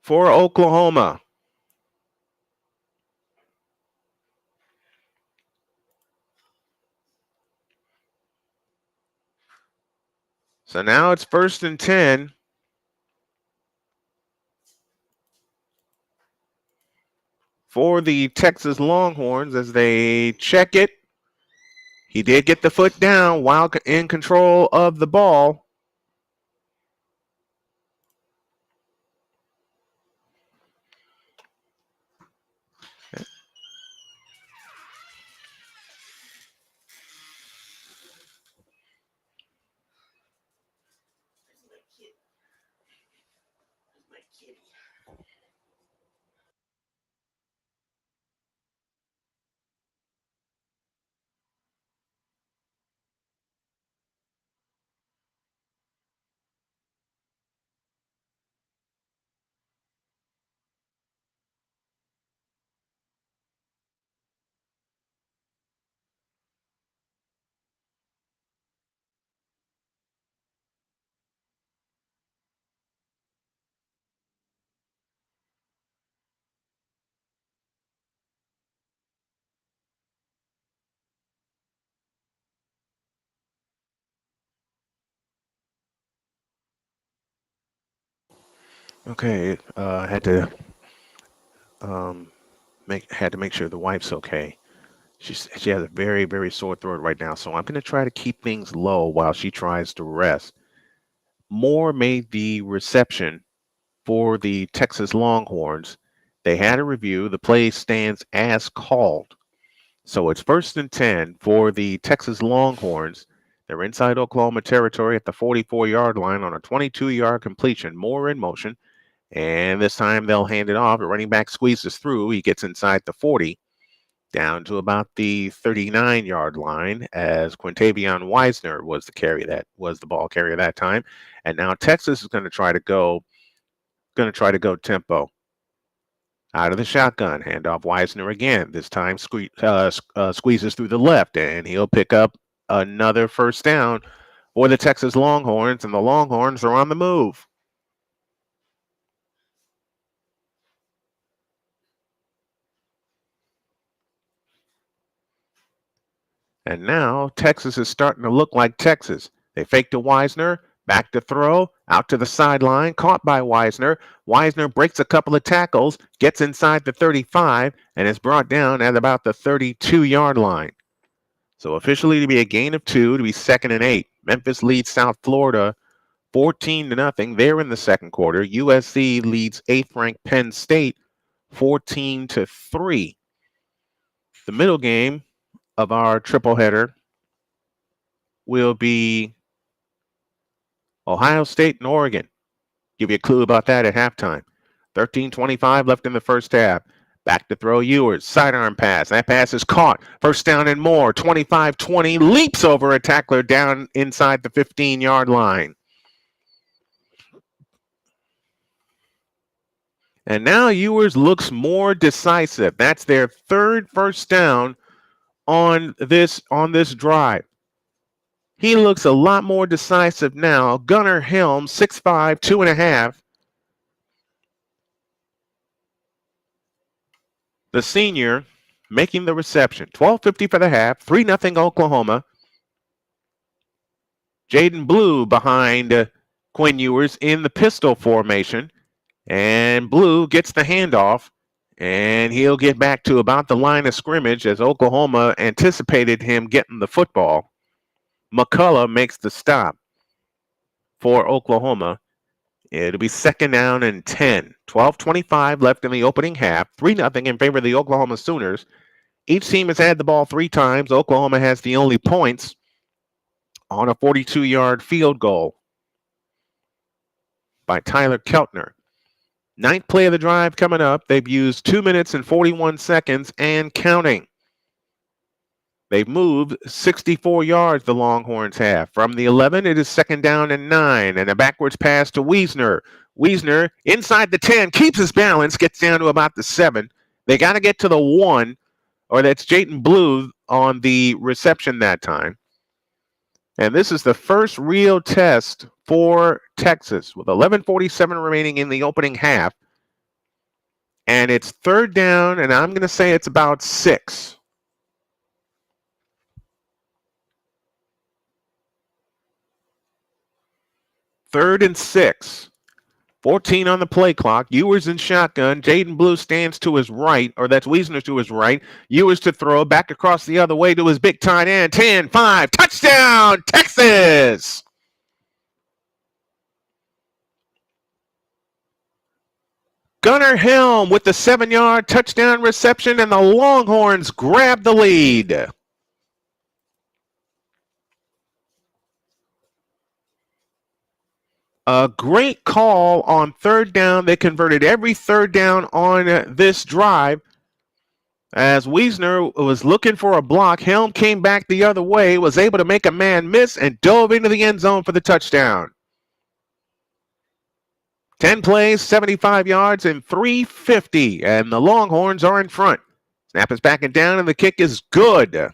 A: For Oklahoma. So now it's 1st and 10. for the Texas Longhorns as they check it. He did get the foot down while in control of the ball. Okay, um, had to make sure the wife's okay. She has a very, very sore throat right now, so I'm going to try to keep things low while she tries to rest. Moore made the reception for the Texas Longhorns. They had a review. The play stands as called. So it's 1st and 10 for the Texas Longhorns. They're inside Oklahoma territory at the 44-yard line on a 22-yard completion. Moore in motion. And this time they'll hand it off. The running back squeezes through. He gets inside the 40, down to about the 39-yard line as Quintavion Wisner was the ball carrier that time. And now Texas is going to try to go tempo. Out of the shotgun, handoff Wisner again. This time squeezes through the left, and he'll pick up another first down for the Texas Longhorns, and the Longhorns are on the move. And now Texas is starting to look like Texas. They fake to Wisner, back to throw, out to the sideline, caught by Wisner. Wisner breaks a couple of tackles, gets inside the 35, and is brought down at about the 32-yard line. So officially to be a gain of 2, to be 2nd and 8. Memphis leads South Florida 14-0. They're in the second quarter. USC leads 8th-ranked Penn State 14-3. The middle game of our triple header will be Ohio State and Oregon. Give you a clue about that at halftime. 13:25 left in the first half. Back to throw Ewers. Sidearm pass. That pass is caught. First down and more. 25-20. Leaps over a tackler down inside the 15-yard line. And now Ewers looks more decisive. That's their third first down on this drive. He looks a lot more decisive now. Gunnar Helms, 6'5", 2.5. The senior making the reception. 12:50 for the half. 3-0 Oklahoma. Jaden Blue behind Quinn Ewers in the pistol formation. And Blue gets the handoff. And he'll get back to about the line of scrimmage as Oklahoma anticipated him getting the football. McCullough makes the stop for Oklahoma. It'll be 2nd down and 10. 12:25 left in the opening half. 3-0 in favor of the Oklahoma Sooners. Each team has had the ball 3 times. Oklahoma has the only points on a 42-yard field goal by Tyler Keltner. 9th play of the drive coming up. They've used 2 minutes and 41 seconds and counting. They've moved 64 yards, the Longhorns have. From the 11, it is 2nd down and 9. And a backwards pass to Wisner. Wisner inside the 10, keeps his balance, gets down to about the 7. They got to get to the 1, or that's Jaden Blue on the reception that time. And this is the first real test for Texas with 11:47 remaining in the opening half. And it's 3rd down, and I'm going to say it's about 6. 3rd and 6. 14 on the play clock. Ewers in shotgun. Jaden Blue stands to his right, or that's Wiesner to his right. Ewers to throw, back across the other way to his big tight end. 10-5, touchdown, Texas! Gunnar Helm with the 7-yard touchdown reception, and the Longhorns grab the lead. A great call on third down. They converted every third down on this drive. As Wiesner was looking for a block, Helm came back the other way, was able to make a man miss, and dove into the end zone for the touchdown. 10 plays, 75 yards, and 350, and the Longhorns are in front. Snap is backing down, and the kick is good.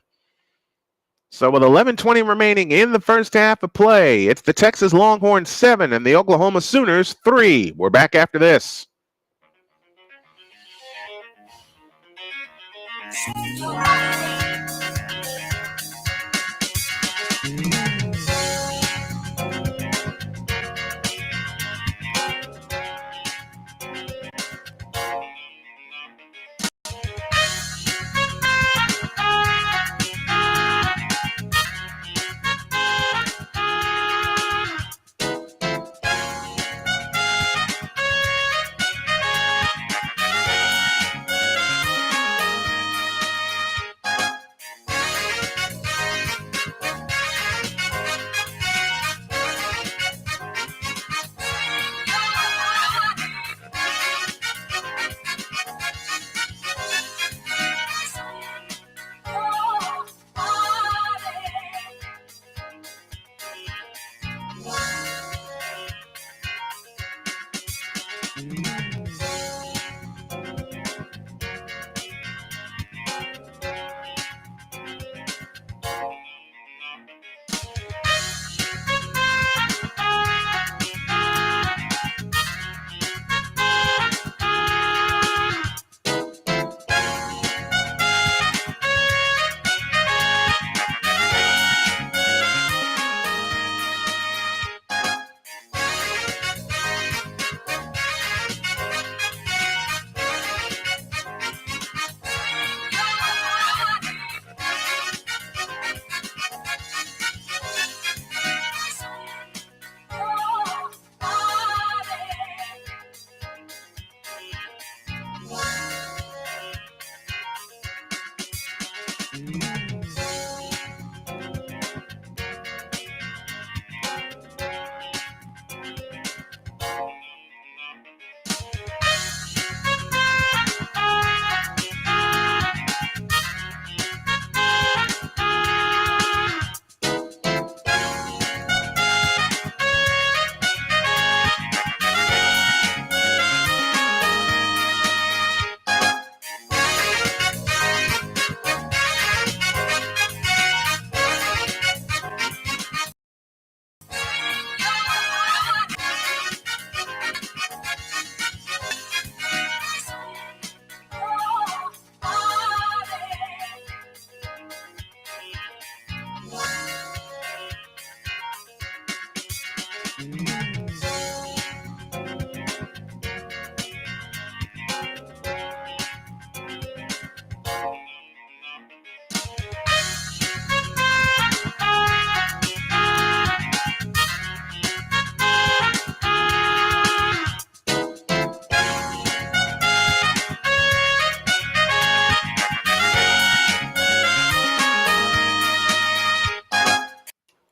A: So with 11:20 remaining in the first half of play, it's the Texas Longhorns 7 and the Oklahoma Sooners 3. We're back after this.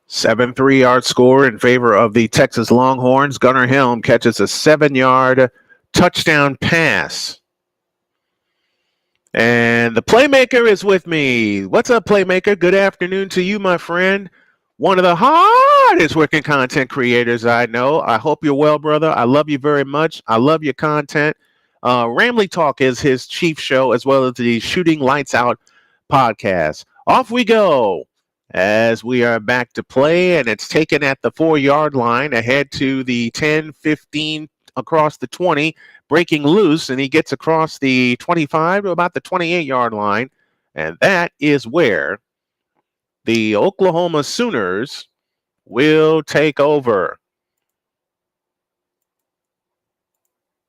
A: Seven 3-yard score in favor of the Texas Longhorns. Gunnar Helm catches a 7-yard touchdown pass. And the playmaker is with me. What's up, playmaker? Good afternoon to you, my friend. One of the hardest working content creators I know. I hope you're well, brother. I love you very much. I love your content. Ramley Talk is his chief show, as well as the Shooting Lights Out podcast. Off we go as we are back to play, and it's taken at the 4-yard line, ahead to the 10, 15, across the 20, breaking loose, and he gets across the 25 to about the 28-yard line, and that is where the Oklahoma Sooners will take over.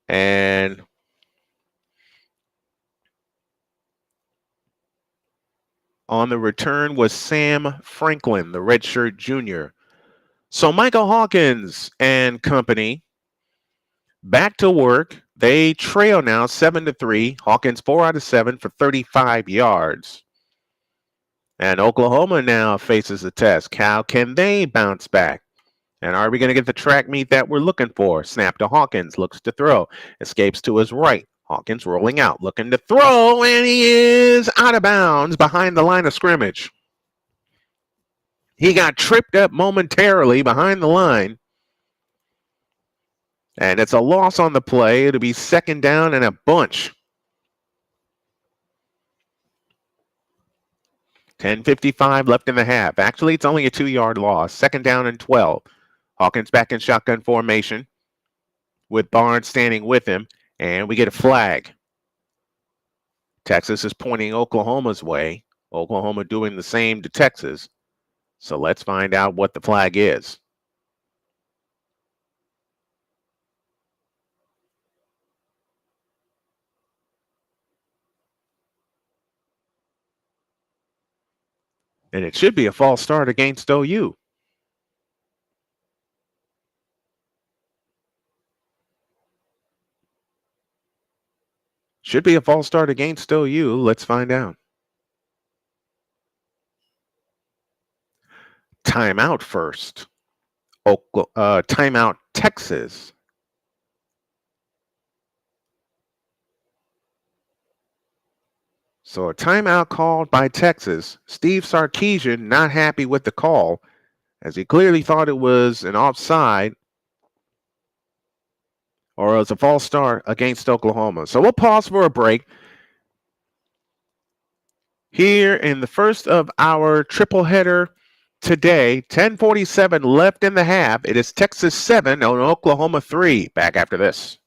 A: And on the return was Sam Franklin, the redshirt junior. So Michael Hawkins and company back to work. They trail now 7-3. Hawkins 4 out of 7 for 35 yards. And Oklahoma now faces the test. How can they bounce back? And are we going to get the track meet that we're looking for? Snap to Hawkins, looks to throw, escapes to his right. Hawkins rolling out, looking to throw, and he is out of bounds behind the line of scrimmage. He got tripped up momentarily behind the line. And it's a loss on the play. It'll be second down and a bunch. 10:55 left in the half. Actually, it's only a 2-yard loss. Second down and 12. Hawkins back in shotgun formation with Barnes standing with him. And we get a flag. Texas is pointing Oklahoma's way. Oklahoma doing the same to Texas. So let's find out what the flag is. And it should be a false start against OU. Should be a false start against OU. Let's find out. Timeout first. Timeout Texas. So a timeout called by Texas. Steve Sarkisian not happy with the call, as he clearly thought it was an offside or as a false start against Oklahoma. So we'll pause for a break. Here in the first of our triple header today, 10:47 left in the half. It is Texas 7 on Oklahoma 3. Back after this.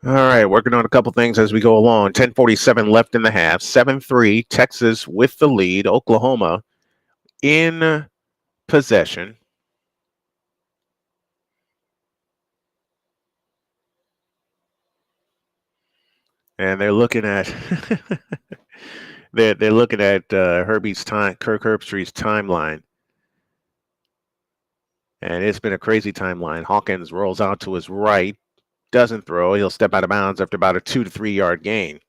A: All right, working on a couple things as we go along. 10:47 left in the half. 7-3, Texas with the lead. Oklahoma in possession. And they're looking at they're looking at Kirk Herbstreit's timeline. And it's been a crazy timeline. Hawkins rolls out to his right, doesn't throw. He'll step out of bounds after about a 2 to 3 yard gain.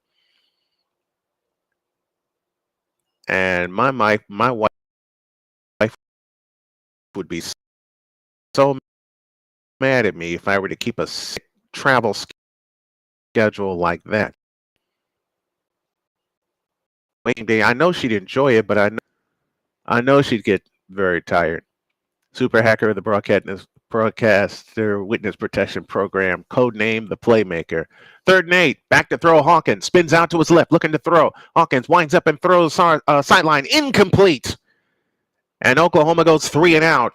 A: And my wife would be so mad at me if I were to keep a sick travel schedule like that. Waiting day, I know she'd enjoy it, but I know she'd get very tired. Super hacker of the broadcaster witness protection program, codenamed the Playmaker. 3rd and 8, back to throw. Hawkins spins out to his left, looking to throw. Hawkins winds up and throws sideline, incomplete. And Oklahoma goes 3 and out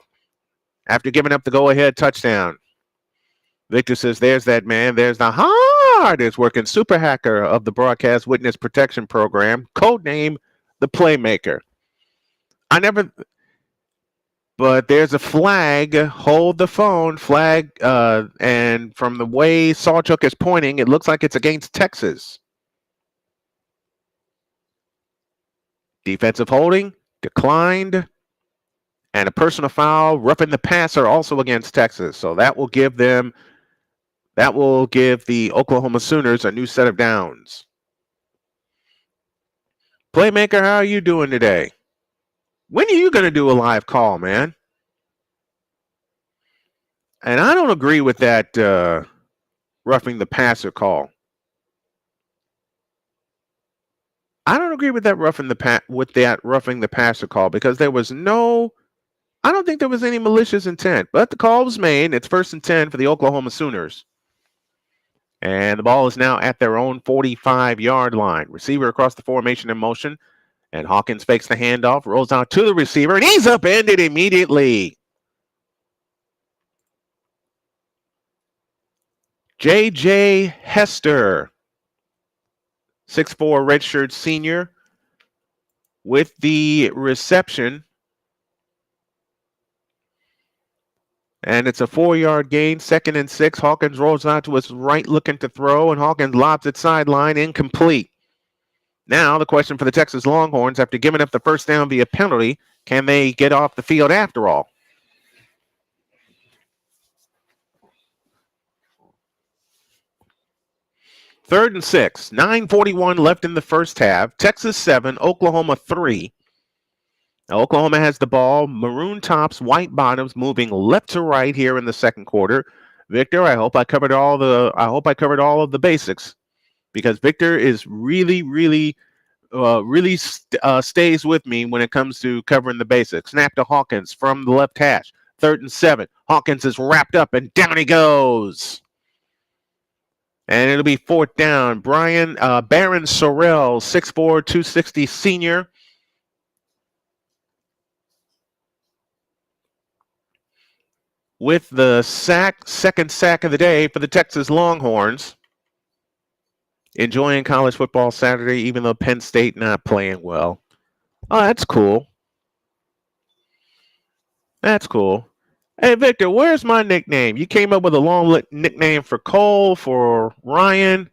A: after giving up the go-ahead touchdown. Victor says, "There's that man. There's the hardest working super hacker of the broadcast witness protection program, codename the Playmaker." But there's a flag. Hold the phone flag, and from the way Sawchuk is pointing, it looks like it's against Texas. Defensive holding declined, and a personal foul, roughing the passer, also against Texas. So that will give the Oklahoma Sooners a new set of downs. Playmaker, how are you doing today? When are you going to do a live call, man? And I don't agree with that roughing the passer call. I don't agree with that roughing the passer call, because I don't think there was any malicious intent. But the call was made. It's 1st and 10 for the Oklahoma Sooners. And the ball is now at their own 45-yard line. Receiver across the formation in motion. And Hawkins fakes the handoff, rolls out to the receiver, and he's upended immediately. J.J. Hester, 6'4", redshirt senior, with the reception. And it's a 4-yard gain, 2nd and 6. Hawkins rolls out to his right, looking to throw, and Hawkins lobs it sideline, incomplete. Now the question for the Texas Longhorns, after giving up the first down via penalty, can they get off the field after all? Third and 6, 9:41 left in the first half. Texas 7, Oklahoma 3. Now, Oklahoma has the ball, maroon tops, white bottoms, moving left to right here in the second quarter. Victor, I hope I covered all of the basics, because Victor is really stays with me when it comes to covering the basics. Snap to Hawkins from the left hash. 3rd and 7. Hawkins is wrapped up, and down he goes. And it'll be 4th down. Baron Sorrell, 6'4", 260 senior. With the second sack of the day for the Texas Longhorns. Enjoying college football Saturday, even though Penn State not playing well. Oh, that's cool. That's cool. Hey, Victor, where's my nickname? You came up with a long nickname for Cole, for Ryan.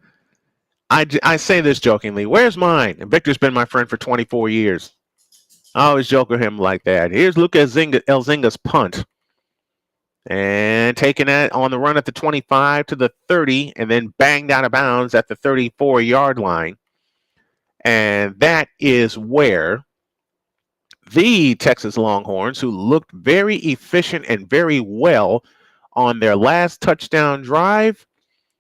A: I say this jokingly. Where's mine? And Victor's been my friend for 24 years. I always joke with him like that. Here's Luke Elzinga's punt. And taking it on the run at the 25 to the 30, and then banged out of bounds at the 34-yard line. And that is where the Texas Longhorns, who looked very efficient and very well on their last touchdown drive,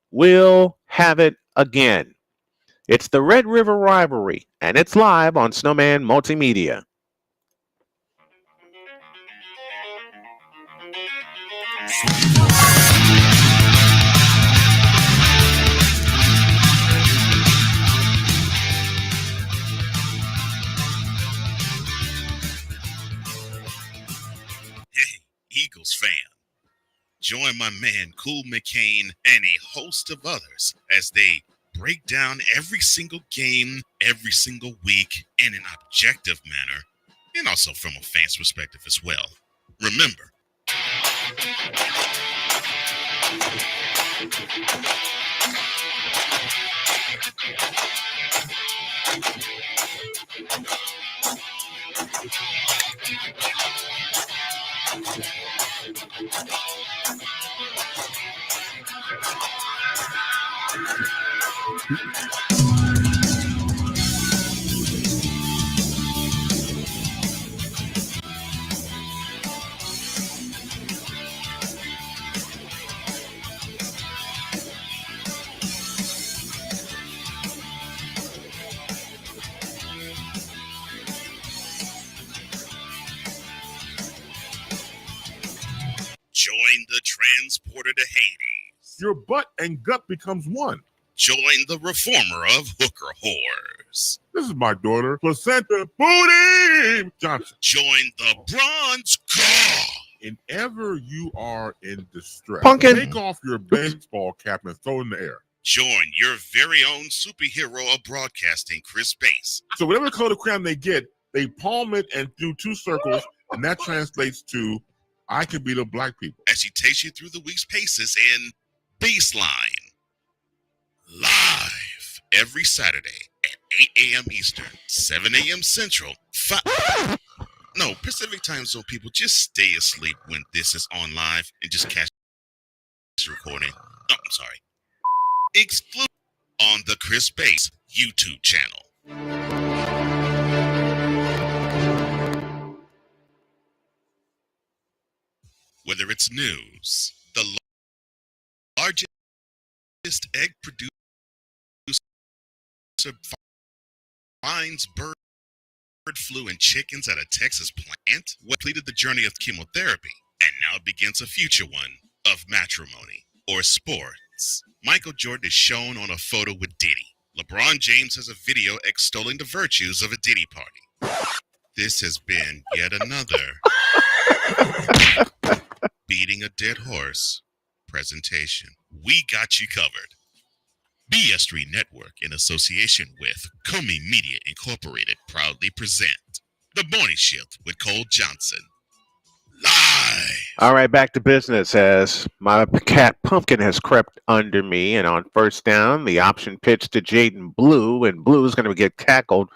A: will have it again. It's the Red River Rivalry, and it's live on Snowman Multimedia.
B: Hey, Eagles fan, Join my man Cool McCain and a host of others as they break down every single game, every single week in an objective manner, and also from a fan's perspective as well. Remember, join the transporter to Hades.
C: Your butt and gut becomes one.
B: Join the reformer of hooker whores.
C: This is my daughter, Placenta Booty Johnson.
B: Join the bronze god.
C: Whenever you are in distress,
A: Pumpkin.
C: take off your baseball cap and throw it in the air.
B: Join your very own superhero of broadcasting, Chris Bass.
C: So whatever color the crayon they get, they palm it and do 2 circles, and that translates to I can be the black people.
B: As he takes you through the week's paces in Baseline. Live every Saturday at 8 a.m. Eastern, 7 a.m. Central. No, Pacific time zone people, just stay asleep when this is on live and just catch this recording. Oh, I'm sorry. Exclusive on the Chris Bass YouTube channel. Whether it's news, the largest egg producer finds bird flu in chickens at a Texas plant, completed the journey of chemotherapy, and now begins a future one of matrimony or sports. Michael Jordan is shown on a photo with Diddy. LeBron James has a video extolling the virtues of a Diddy party. This has been yet another beating a dead horse presentation. We got you covered. BS3 Network, in association with Comey Media Incorporated, proudly present The Morning Shift with Cole Johnson. Live!
A: All right, back to business as my cat Pumpkin has crept under me. And on first down, the option pitch to Jaden Blue, and Blue is going to get tackled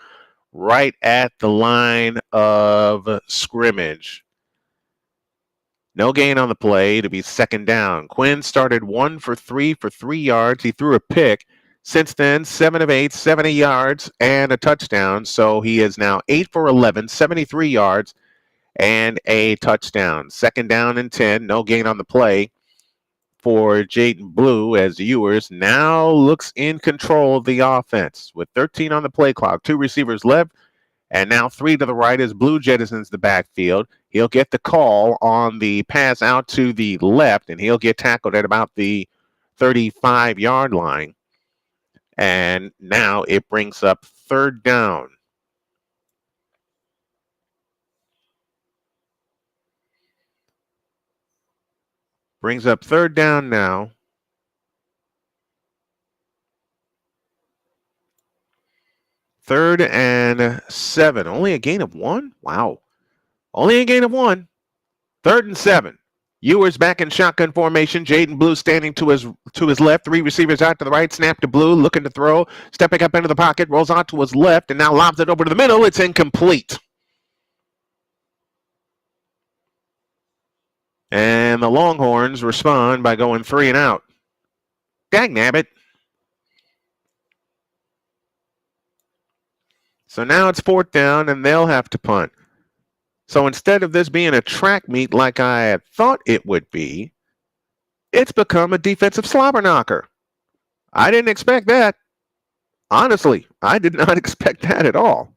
A: right at the line of scrimmage. No gain on the play to be second down. Quinn started 1 for 3 for 3 yards. He threw a pick. Since then, 7 of 8, 70 yards, and a touchdown. So he is now 8 for 11, 73 yards, and a touchdown. Second down and 10. No gain on the play for Jaden Blue as Ewers now looks in control of the offense with 13 on the play clock. 2 receivers left. And now 3 to the right as Blue jettisons the backfield. He'll get the call on the pass out to the left, and he'll get tackled at about the 35-yard line. And now it brings up third down. Brings up third down now. Third and 7. Only a gain of 1? Wow. Only a gain of 1. Third and 7. Ewers back in shotgun formation. Jaden Blue standing to his left. 3 receivers out to the right. Snap to Blue, looking to throw. Stepping up into the pocket. Rolls out to his left and now lobs it over to the middle. It's incomplete. And the Longhorns respond by going 3 and out. Dagnabbit. So now it's 4th down, and they'll have to punt. So instead of this being a track meet like I had thought it would be, it's become a defensive slobber knocker. I didn't expect that. Honestly, I did not expect that at all.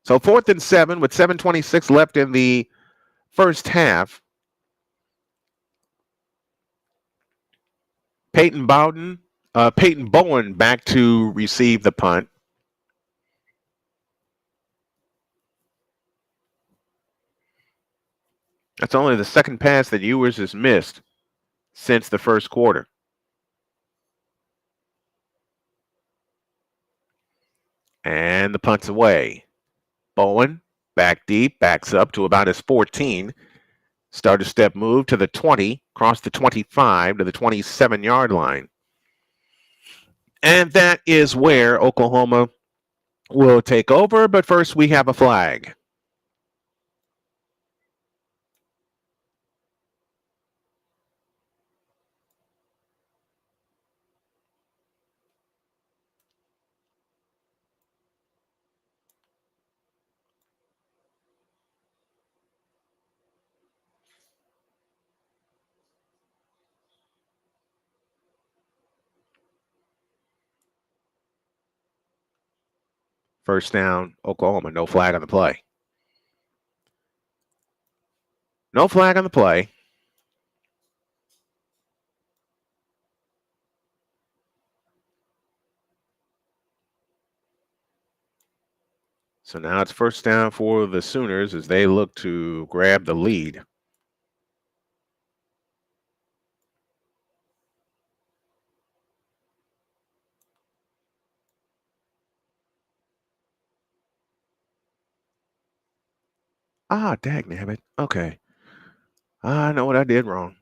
A: So 4th and 7 with 7:26 left in the first half. Peyton Bowen back to receive the punt. That's only the second pass that Ewers has missed. since the first quarter. And the punt's away. Bowen, back deep, backs up to about his 14. Starter step move to the 20, cross the 25 to the 27-yard line. And that is where Oklahoma will take over. But first, we have a flag. First down, Oklahoma. No flag on the play. No flag on the play. So now it's first down for the Sooners as they look to grab the lead. Ah, dagnabbit. Okay. I know what I did wrong.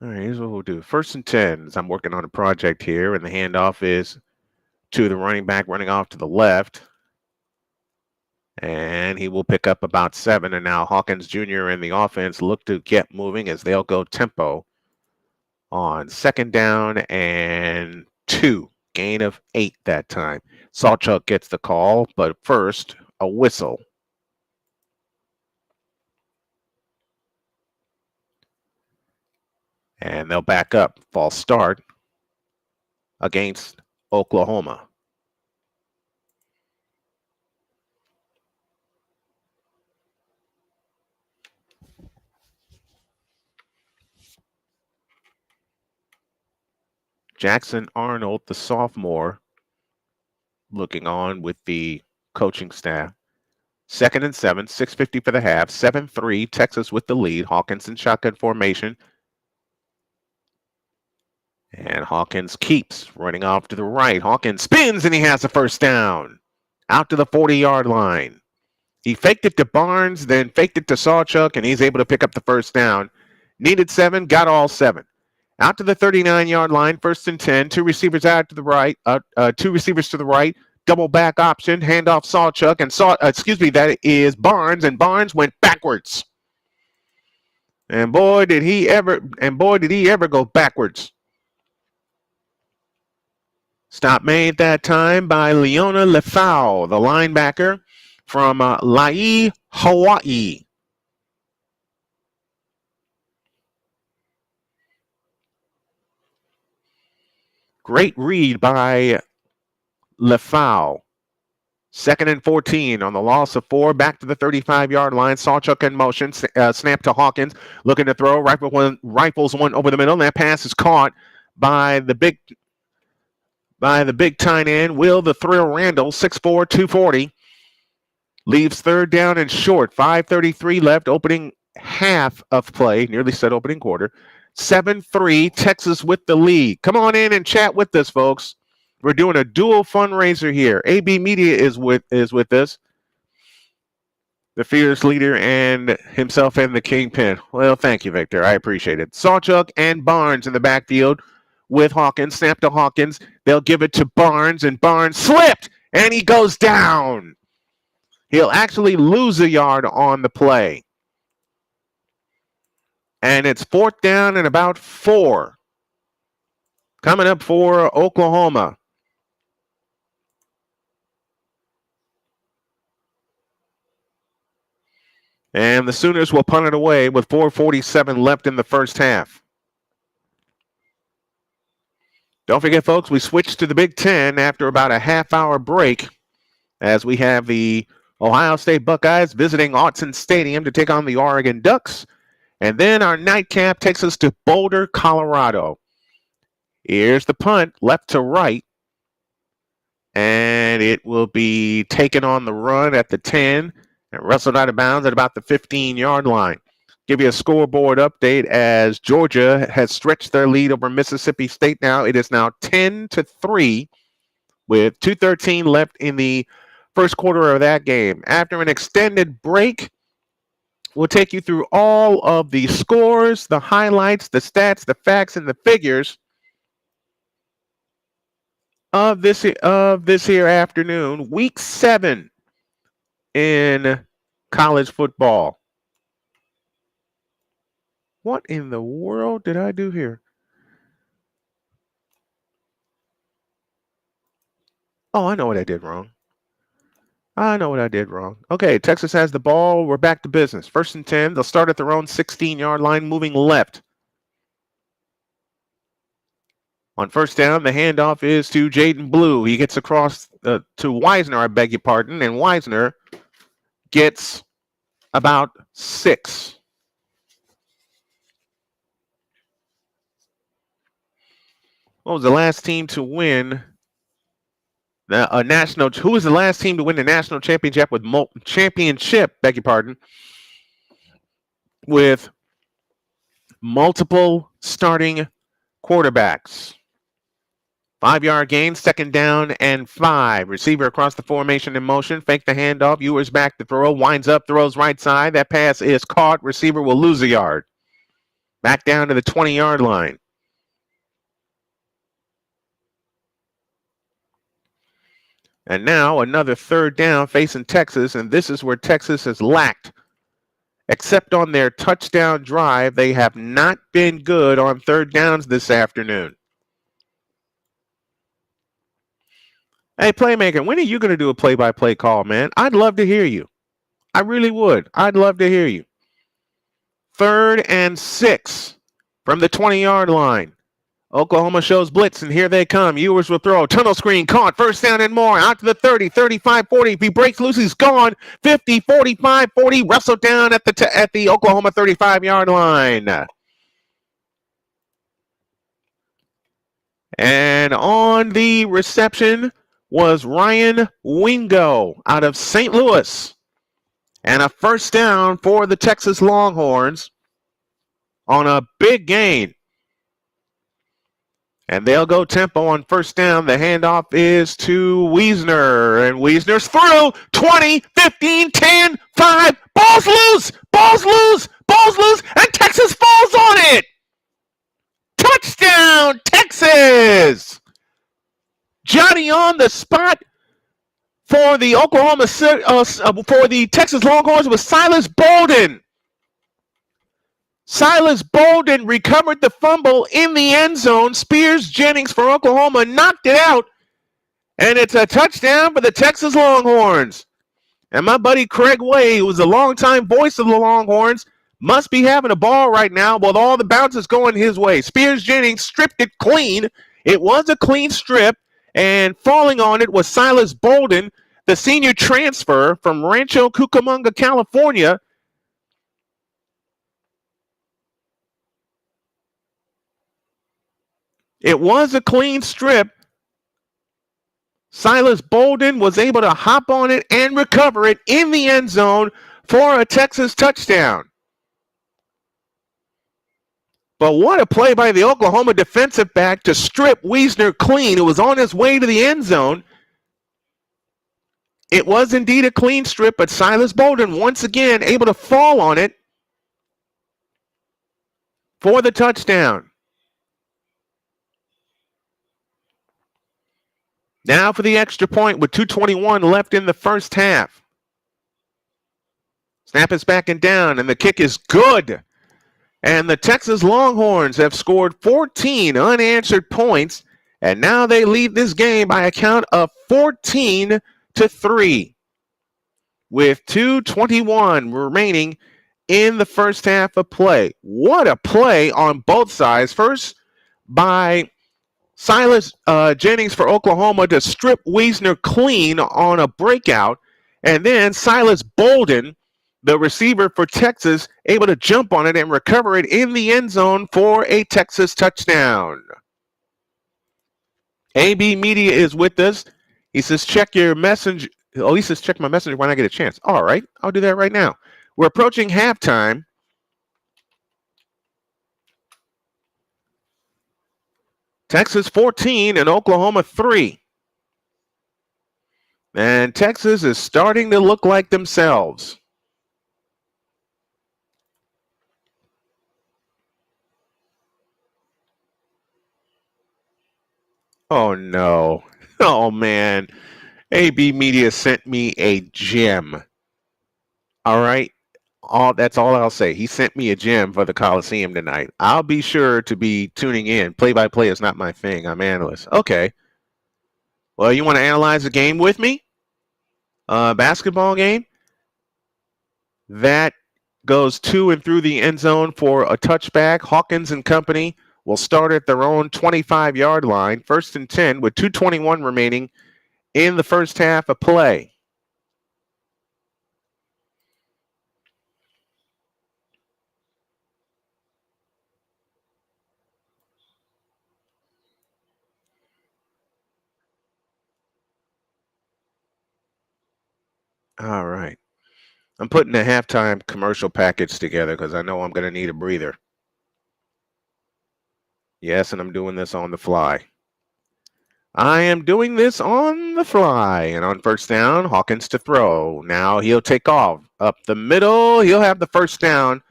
A: All right, here's what we'll do. 1st and 10, as I'm working on a project here, and the handoff is to the running back running off to the left. And he will pick up about 7. And now Hawkins Jr. and the offense look to get moving as they'll go tempo on 2nd down and 2. Gain of 8 that time. Sawchuk gets the call, but first, a whistle. And they'll back up. False start against Oklahoma. Jackson Arnold, the sophomore, looking on with the coaching staff. 2nd and 7, 6:50 for the half. 7-3, Texas with the lead. Hawkins in shotgun formation. And Hawkins keeps running off to the right. Hawkins spins and he has a first down. Out to the 40-yard line. He faked it to Barnes, then faked it to Sawchuk, and he's able to pick up the first down. Needed 7, got all 7. Out to the 39-yard line, 1st and 10. 2 receivers out to the right. 2 receivers to the right. Double back option, handoff Sawchuk, and that is Barnes, and Barnes went backwards. And boy, did he ever go backwards. Stop made that time by Leona Lefau, the linebacker from Laie, Hawaii. Great read by Lefau. 2nd and 14 on the loss of 4. Back to the 35-yard line. Sawchuk in motion. Snap to Hawkins. Looking to throw. Rifles one over the middle. And that pass is caught by the big tight end, Will the Thrill Randall, 6'4", 240. Leaves 3rd down and short. 5:33 left, opening half of play. Nearly said opening quarter. 7-3, Texas with the lead. Come on in and chat with us, folks. We're doing a dual fundraiser here. AB Media is with us. The fearless leader and himself and the kingpin. Well, thank you, Victor. I appreciate it. Sawchuk and Barnes in the backfield with Hawkins. Snap to Hawkins. They'll give it to Barnes, and Barnes slipped, and he goes down. He'll actually lose a yard on the play. And it's 4th down and about 4. Coming up for Oklahoma. And the Sooners will punt it away with 4:47 left in the first half. Don't forget, folks, we switched to the Big Ten after about a half-hour break as we have the Ohio State Buckeyes visiting Autzen Stadium to take on the Oregon Ducks. And then our nightcap takes us to Boulder, Colorado. Here's the punt, left to right. And it will be taken on the run at the 10 and wrestled out of bounds at about the 15-yard line. Give you a scoreboard update as Georgia has stretched their lead over Mississippi State now. It is now 10-3 with 2:13 left in the first quarter of that game. After an extended break, we'll take you through all of the scores, the highlights, the stats, the facts, and the figures of this here afternoon, week 7 in college football. What in the world did I do here? Oh, I know what I did wrong. Okay, Texas has the ball. We're back to business. 1st and 10. They'll start at their own 16-yard line, moving left. On 1st down, the handoff is to Jaden Blue. He gets across to Wisner, I beg your pardon, and Wisner gets about 6. What was the last team to win a national? Who was the last team to win the national championship with with multiple starting quarterbacks? 5-yard gain, 2nd down and 5. Receiver across the formation in motion. Fake the handoff. Ewers back to throw. Winds up, throws right side. That pass is caught. Receiver will lose a yard. Back down to the 20-yard line. And now another 3rd down facing Texas, and this is where Texas has lacked. Except on their touchdown drive, they have not been good on 3rd downs this afternoon. Hey, Playmaker, when are you going to do a play-by-play call, man? I'd love to hear you. I really would. I'd love to hear you. 3rd and 6 from the 20-yard line. Oklahoma shows blitz, and here they come. Ewers will throw. Tunnel screen caught. 1st down and more. Out to the 30, 35, 40. If he breaks loose, he's gone. 50, 45, 40. Wrestled down at the Oklahoma 35-yard line. And on the reception was Ryan Wingo out of St. Louis. And a 1st down for the Texas Longhorns on a big gain. And they'll go tempo on 1st down. The handoff is to Wisner. And Wisner's through. 20, 15, 10, 5. Balls loose. And Texas falls on it. Touchdown, Texas. Johnny on the spot for the for the Texas Longhorns was Silas Bolden. Silas Bolden recovered the fumble in the end zone. Spears Jennings for Oklahoma knocked it out. And it's a touchdown for the Texas Longhorns. And my buddy Craig Way, who was a longtime voice of the Longhorns, must be having a ball right now with all the bounces going his way. Spears Jennings stripped it clean. It was a clean strip. And falling on it was Silas Bolden, the senior transfer from Rancho Cucamonga, California. It was a clean strip. Silas Bolden was able to hop on it and recover it in the end zone for a Texas touchdown. But what a play by the Oklahoma defensive back to strip Wisner clean. It was on his way to the end zone. It was indeed a clean strip, but Silas Bolden once again able to fall on it for the touchdown. Now for the extra point with 2:21 left in the first half. Snap is back and down, and the kick is good. And the Texas Longhorns have scored 14 unanswered points, and now they lead this game by a count of 14-3 with 2:21 remaining in the first half of play. What a play on both sides. First by Silas Jennings for Oklahoma to strip Wisner clean on a breakout, and then Silas Bolden, the receiver for Texas, able to jump on it and recover it in the end zone for a Texas touchdown. AB Media is with us. He says, check your message. Oh, he says, check my messenger when I get a chance. All right, I'll do that right now. We're approaching halftime. Texas 14 and Oklahoma 3. And Texas is starting to look like themselves. Oh, no. Oh, man. AB Media sent me a gem. All right. That's all I'll say. He sent me a gem for the Coliseum tonight. I'll be sure to be tuning in. Play-by-play is not my thing. I'm analyst. Okay. Well, you want to analyze the game with me? Basketball game? That goes to and through the end zone for a touchback. Hawkins and company will start at their own 25-yard line, 1st and 10, with 2:21 remaining in the first half of play. All right. I'm putting a halftime commercial package together because I know I'm going to need a breather. Yes, and I'm doing this on the fly. I am doing this on the fly. And on first down, Hawkins to throw. Now he'll take off up the middle. He'll have the first down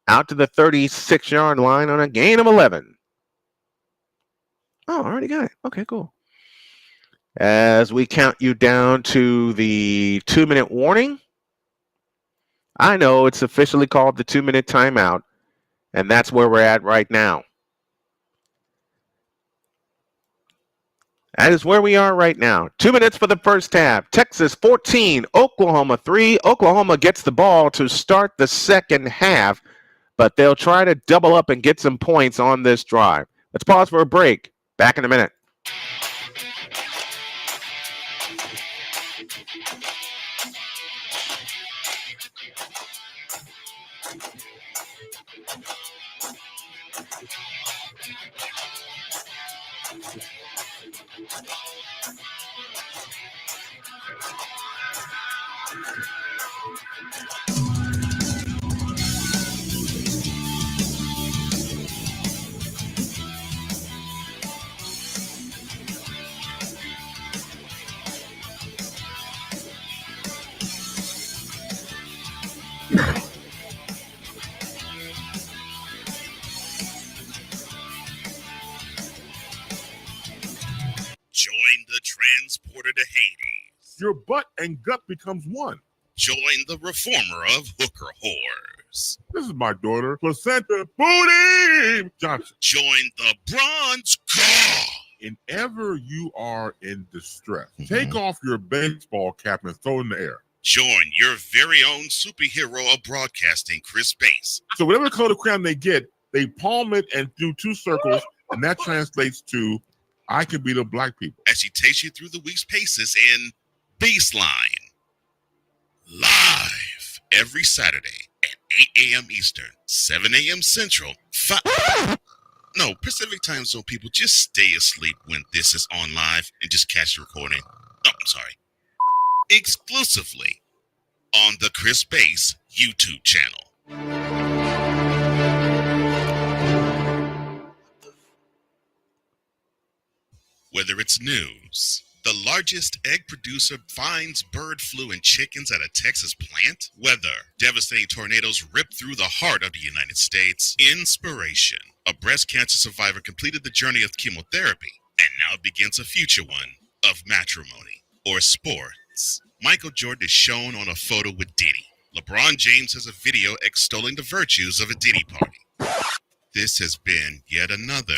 A: out to the 36-yard line on a gain of 11. Oh, I already got it. Okay, cool. As we count you down to the 2-minute warning. I know it's officially called the 2-minute timeout, and that's where we're at right now. That is where we are right now. 2 minutes for the first half. Texas 14, Oklahoma 3. Oklahoma gets the ball to start the second half, but they'll try to double up and get some points on this drive. Let's pause for a break. Back in a minute.
B: Join the transporter to Hades.
C: Your butt and gut becomes one.
B: Join the reformer of hooker whores.
C: This is my daughter, Placenta Booty Johnson.
B: Join the bronze car.
C: Whenever you are in distress, take off your baseball cap and throw it in the air.
B: Join your very own superhero of broadcasting, Chris Bass.
C: So whatever color crayon they get, they palm it and do 2 circles, and that translates to I can be the black people.
B: As he takes you through the week's paces in Baseline. Live every Saturday at 8 a.m. Eastern, 7 a.m. Central, Pacific time zone people, just stay asleep when this is on live and just catch the recording. Oh, I'm sorry. Exclusively on the Chris Bass YouTube channel. Whether it's news, the largest egg producer finds bird flu in chickens at a Texas plant, weather, devastating tornadoes rip through the heart of the United States, inspiration, a breast cancer survivor completed the journey of chemotherapy, and now begins a future one of matrimony or sports. Michael Jordan is shown on a photo with Diddy. LeBron James has a video extolling the virtues of a Diddy party. This has been yet another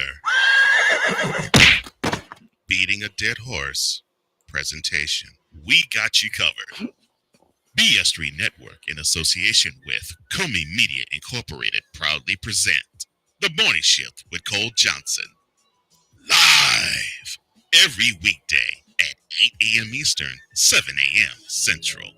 B: beating a dead horse presentation. We got you covered. BS3 Network, in association with Comey Media Incorporated, proudly present The Morning Shift with Cole Johnson. Live every weekday at 8 a.m. Eastern, 7 a.m. Central.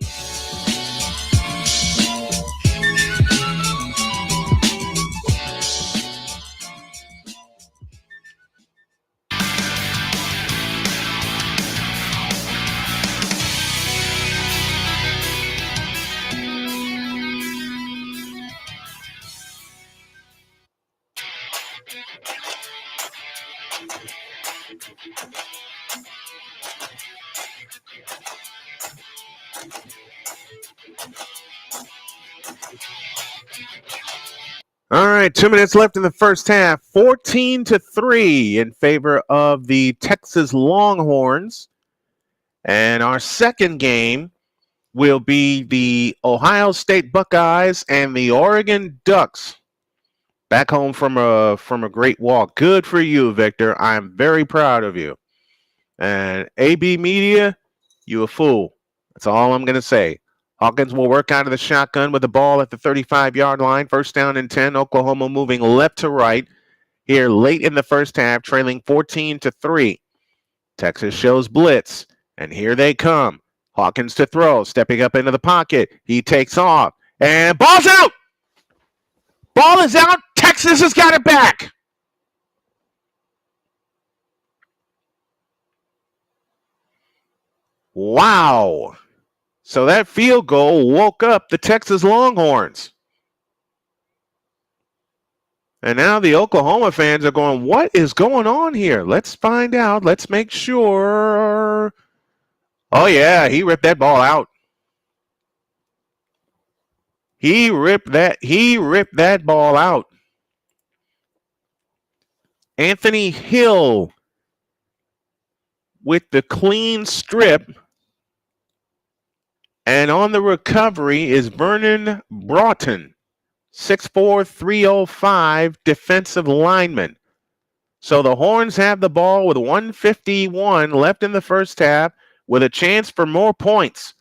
A: right, 2 minutes left in the first half. 14-3 in favor of the Texas Longhorns. And our second game will be the Ohio State Buckeyes and the Oregon Ducks. Back home from a great walk. Good for you, Victor. I'm very proud of you. And AB Media, you a fool. That's all I'm going to say. Hawkins will work out of the shotgun with the ball at the 35-yard line. First down and 10. Oklahoma moving left to right here late in the first half, trailing 14-3. Texas shows blitz, and here they come. Hawkins to throw, stepping up into the pocket. He takes off, and ball's out! Ball is out. Texas has got it back. Wow. So that field goal woke up the Texas Longhorns. And now the Oklahoma fans are going, what is going on here? Let's find out. Let's make sure. Oh, yeah, he ripped that ball out. He ripped that ball out. Anthony Hill with the clean strip. And on the recovery is Vernon Broughton, 6'4", 305 defensive lineman. So the Horns have the ball with 1:51 left in the first half with a chance for more points.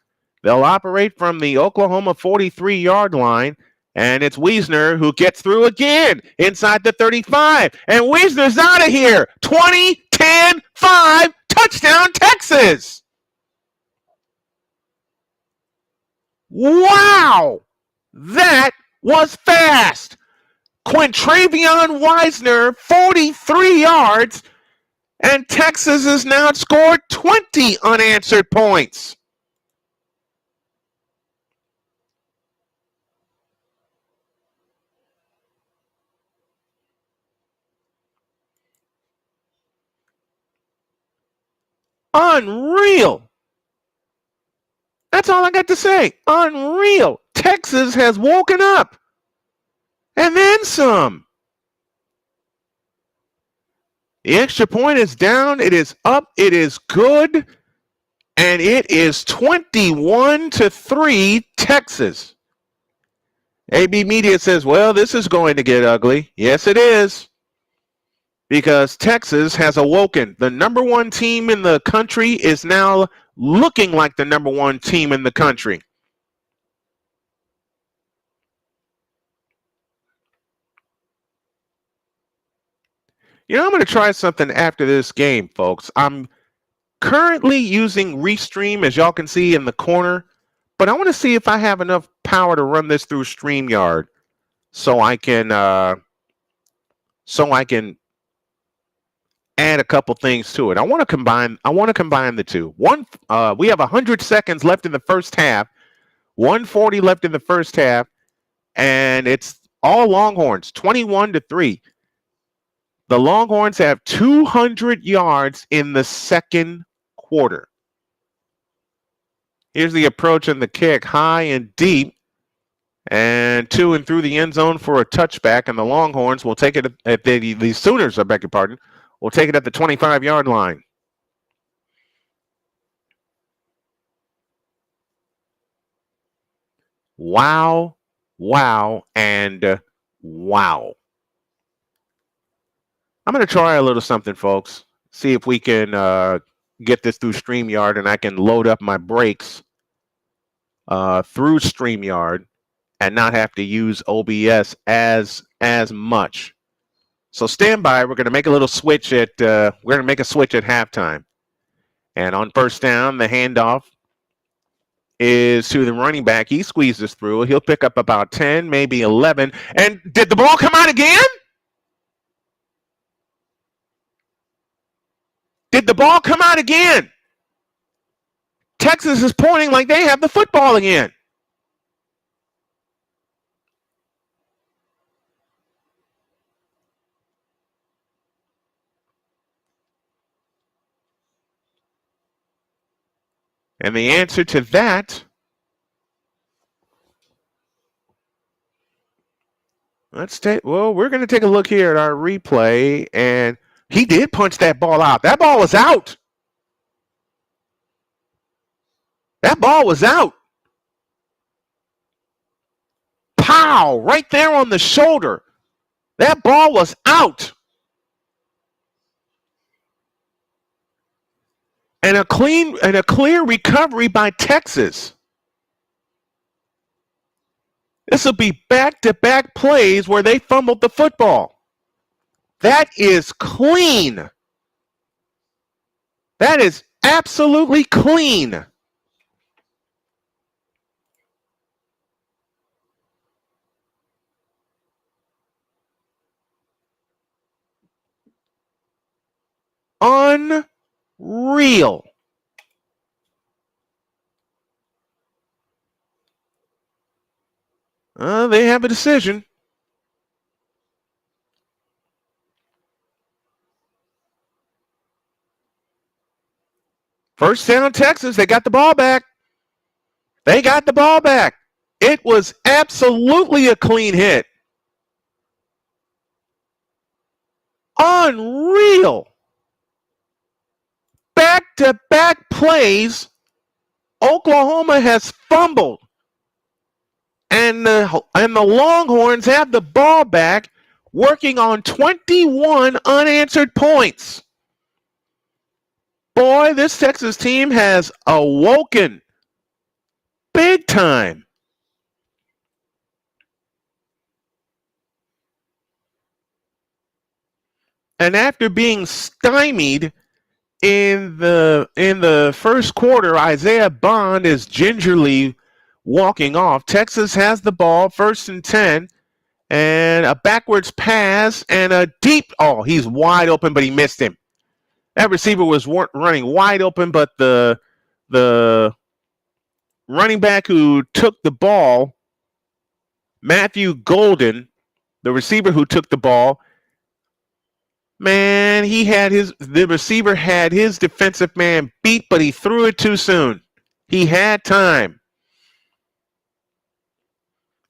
A: They'll operate from the Oklahoma 43-yard line, and it's Wiesner who gets through again inside the 35. And Wiesner's out of here. 20-10-5, touchdown Texas. Wow, that was fast. Quintravion Wiesner, 43 yards, and Texas has now scored 20 unanswered points. Unreal. That's all I got to say. Unreal. Texas has woken up. And then some. The extra point is down. It is up. It is good. And it is 21-3 Texas. AB Media says, well, this is going to get ugly. Yes, it is. Because Texas has awoken. The number one team in the country is now looking like the number one team in the country. You know, I'm going to try something after this game, folks. I'm currently using Restream, as y'all can see in the corner, but I want to see if I have enough power to run this through StreamYard so I can add a couple things to it. I want to combine the two. We have 100 seconds left in the first half, 140 left in the first half, and it's all Longhorns, 21-3. The Longhorns have 200 yards in the second quarter. Here's the approach and the kick, high and deep, and to and through the end zone for a touchback, and the Longhorns will take it at the Sooners, I beg your pardon, will take it at the 25-yard line. Wow, and wow. I'm going to try a little something, folks. See if we can get this through StreamYard, and I can load up my breaks through StreamYard and not have to use OBS as much. So stand by. We're going to make a little switch at halftime. And on first down, the handoff is to the running back. He squeezes through. He'll pick up about 10, maybe 11. And did the ball come out again? Did the ball come out again? Texas is pointing like they have the football again. And the answer to that, We're going to take a look here at our replay, and he did punch that ball out. That ball was out. That ball was out. Pow! Right there on the shoulder. That ball was out. And a clear recovery by Texas. This will be back-to-back plays where they fumbled the football. That is clean. That is absolutely clean. Unreal. They have a decision. First down, Texas. They got the ball back. They got the ball back. It was absolutely a clean hit. Unreal. Back-to-back plays. Oklahoma has fumbled. And the Longhorns have the ball back, working on 21 unanswered points. Boy, this Texas team has awoken big time. And after being stymied in the first quarter, Isaiah Bond is gingerly walking off. Texas has the ball, 1st and 10, and a backwards pass and a deep. Oh, he's wide open, but he missed him. That receiver was running wide open, but the running back who took the ball, Matthew Golden, the receiver who took the ball, man, the receiver had his defensive man beat, but he threw it too soon. He had time.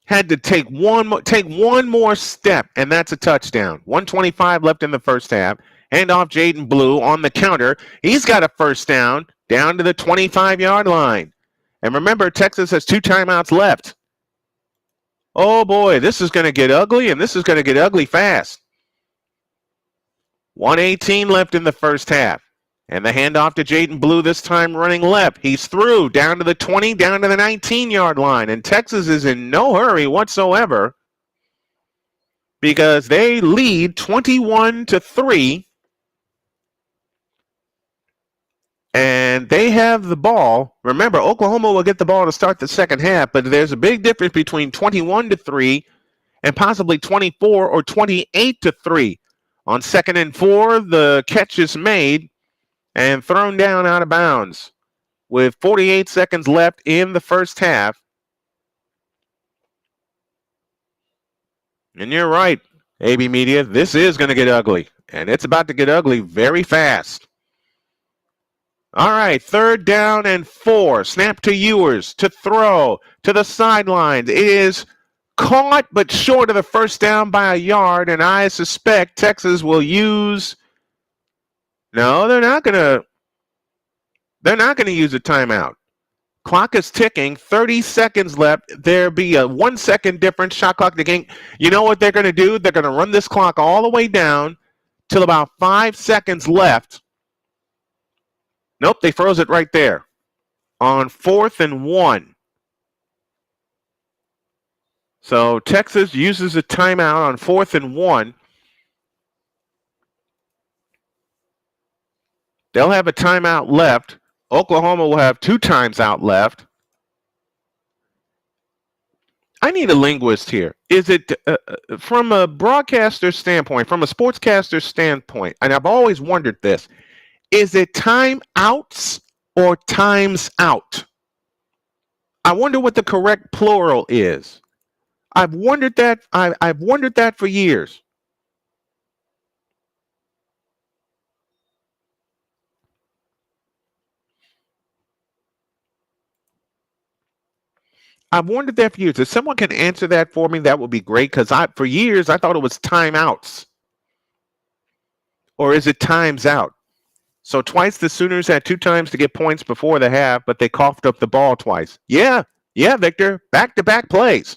A: Had to take one more step, and that's a touchdown. 1:25 left in the first half. Hand off Jaden Blue on the counter. He's got a first down to the 25-yard line. And remember, Texas has 2 timeouts left. Oh boy, this is going to get ugly, and this is going to get ugly fast. 1:18 left in the first half. And the handoff to Jaden Blue, this time running left. He's through, down to the 20, down to the 19-yard line. And Texas is in no hurry whatsoever because they lead 21-3. And they have the ball. Remember, Oklahoma will get the ball to start the second half, but there's a big difference between 21-3 and possibly 24 or 28-3. On 2nd and 4, the catch is made and thrown down out of bounds with 48 seconds left in the first half. And you're right, AB Media, this is going to get ugly, and it's about to get ugly very fast. All right, 3rd down and 4. Snap to Ewers to throw to the sidelines. It is caught but short of the first down by a yard, and I suspect Texas will use. No, they're not going to use a timeout. Clock is ticking. 30 seconds left. There'll be a 1 second difference. Shot clock to game. You know what they're going to do? They're going to run this clock all the way down till about 5 seconds left. Nope, they froze it right there on 4th and 1. So Texas uses a timeout on 4th and 1. They'll have a timeout left. Oklahoma will have 2 times out left. I need a linguist here. Is it from a broadcaster standpoint, from a sportscaster standpoint, and I've always wondered this, is it timeouts or times out? I wonder what the correct plural is. I've wondered that. I've wondered that for years. I've wondered that for years. If someone can answer that for me, that would be great, because for years I thought it was timeouts. Or is it times out? So twice the Sooners had 2 times to get points before the half, but they coughed up the ball twice. Yeah, Victor. Back-to-back plays.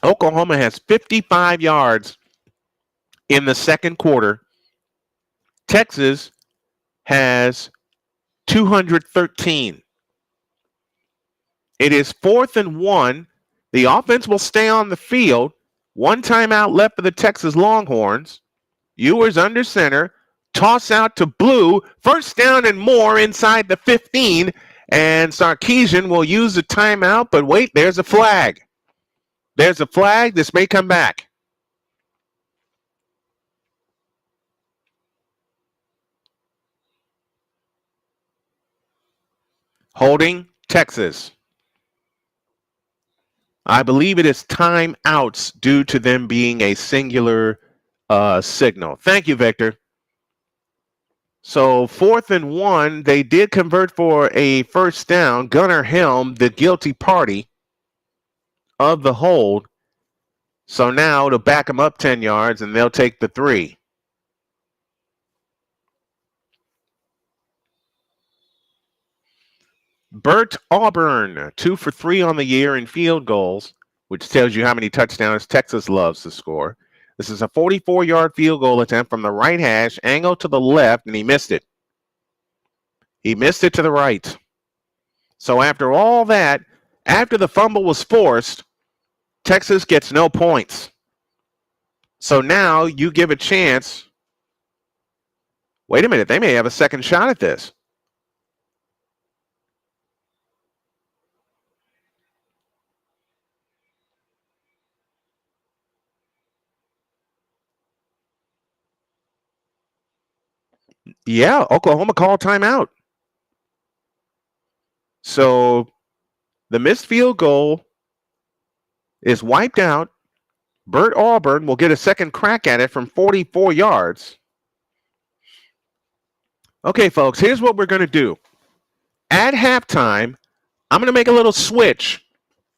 A: Oklahoma has 55 yards in the second quarter. Texas has 213. It is 4th and 1. The offense will stay on the field. 1 timeout left for the Texas Longhorns. Ewers under center. Toss out to Blue. First down and more inside the 15. And Sarkisian will use the timeout, but wait, there's a flag. There's a flag. This may come back. Holding Texas. I believe it is timeouts due to them being a singular signal. Thank you, Victor. So 4th and 1, they did convert for a first down. Gunnar Helm, the guilty party of the hold. So now to back them up 10 yards, and they'll take the 3. Bert Auburn, 2 for 3 on the year in field goals, which tells you how many touchdowns Texas loves to score. This is a 44-yard field goal attempt from the right hash, angle to the left, and he missed it. He missed it to the right. So after all that, after the fumble was forced, Texas gets no points. So now you give a chance. Wait a minute, they may have a second shot at this. Yeah, Oklahoma called timeout. So the missed field goal is wiped out. Bert Auburn will get a second crack at it from 44 yards. Okay, folks, here's what we're going to do. At halftime, I'm going to make a little switch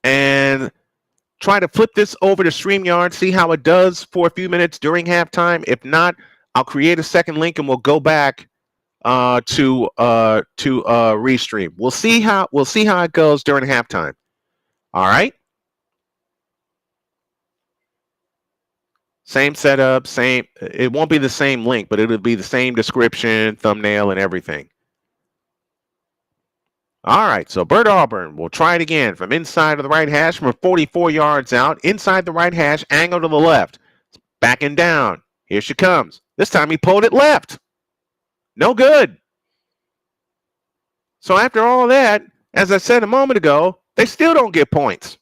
A: and try to flip this over to StreamYard, see how it does for a few minutes during halftime. If not, I'll create a second link and we'll go back to restream. We'll see how it goes during halftime. All right. Same setup, same. It won't be the same link, but it'll be the same description, thumbnail, and everything. All right, so Bert Auburn will try it again from inside of the right hash from 44 yards out. Inside the right hash, angle to the left. Backing down. Here she comes. This time he pulled it left. No good. So after all that, as I said a moment ago, they still don't get points.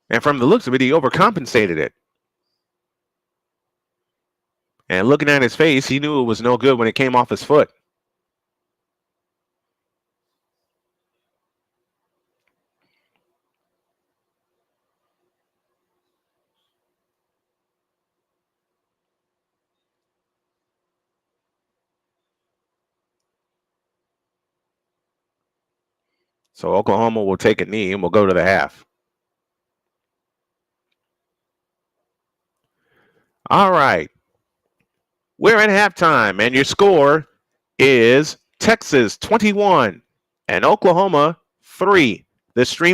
A: And from the looks of it, he overcompensated it. And looking at his face, he knew it was no good when it came off his foot. So Oklahoma will take a knee and we'll go to the half. All right. We're at halftime, and your score is Texas 21 and Oklahoma 3. The stream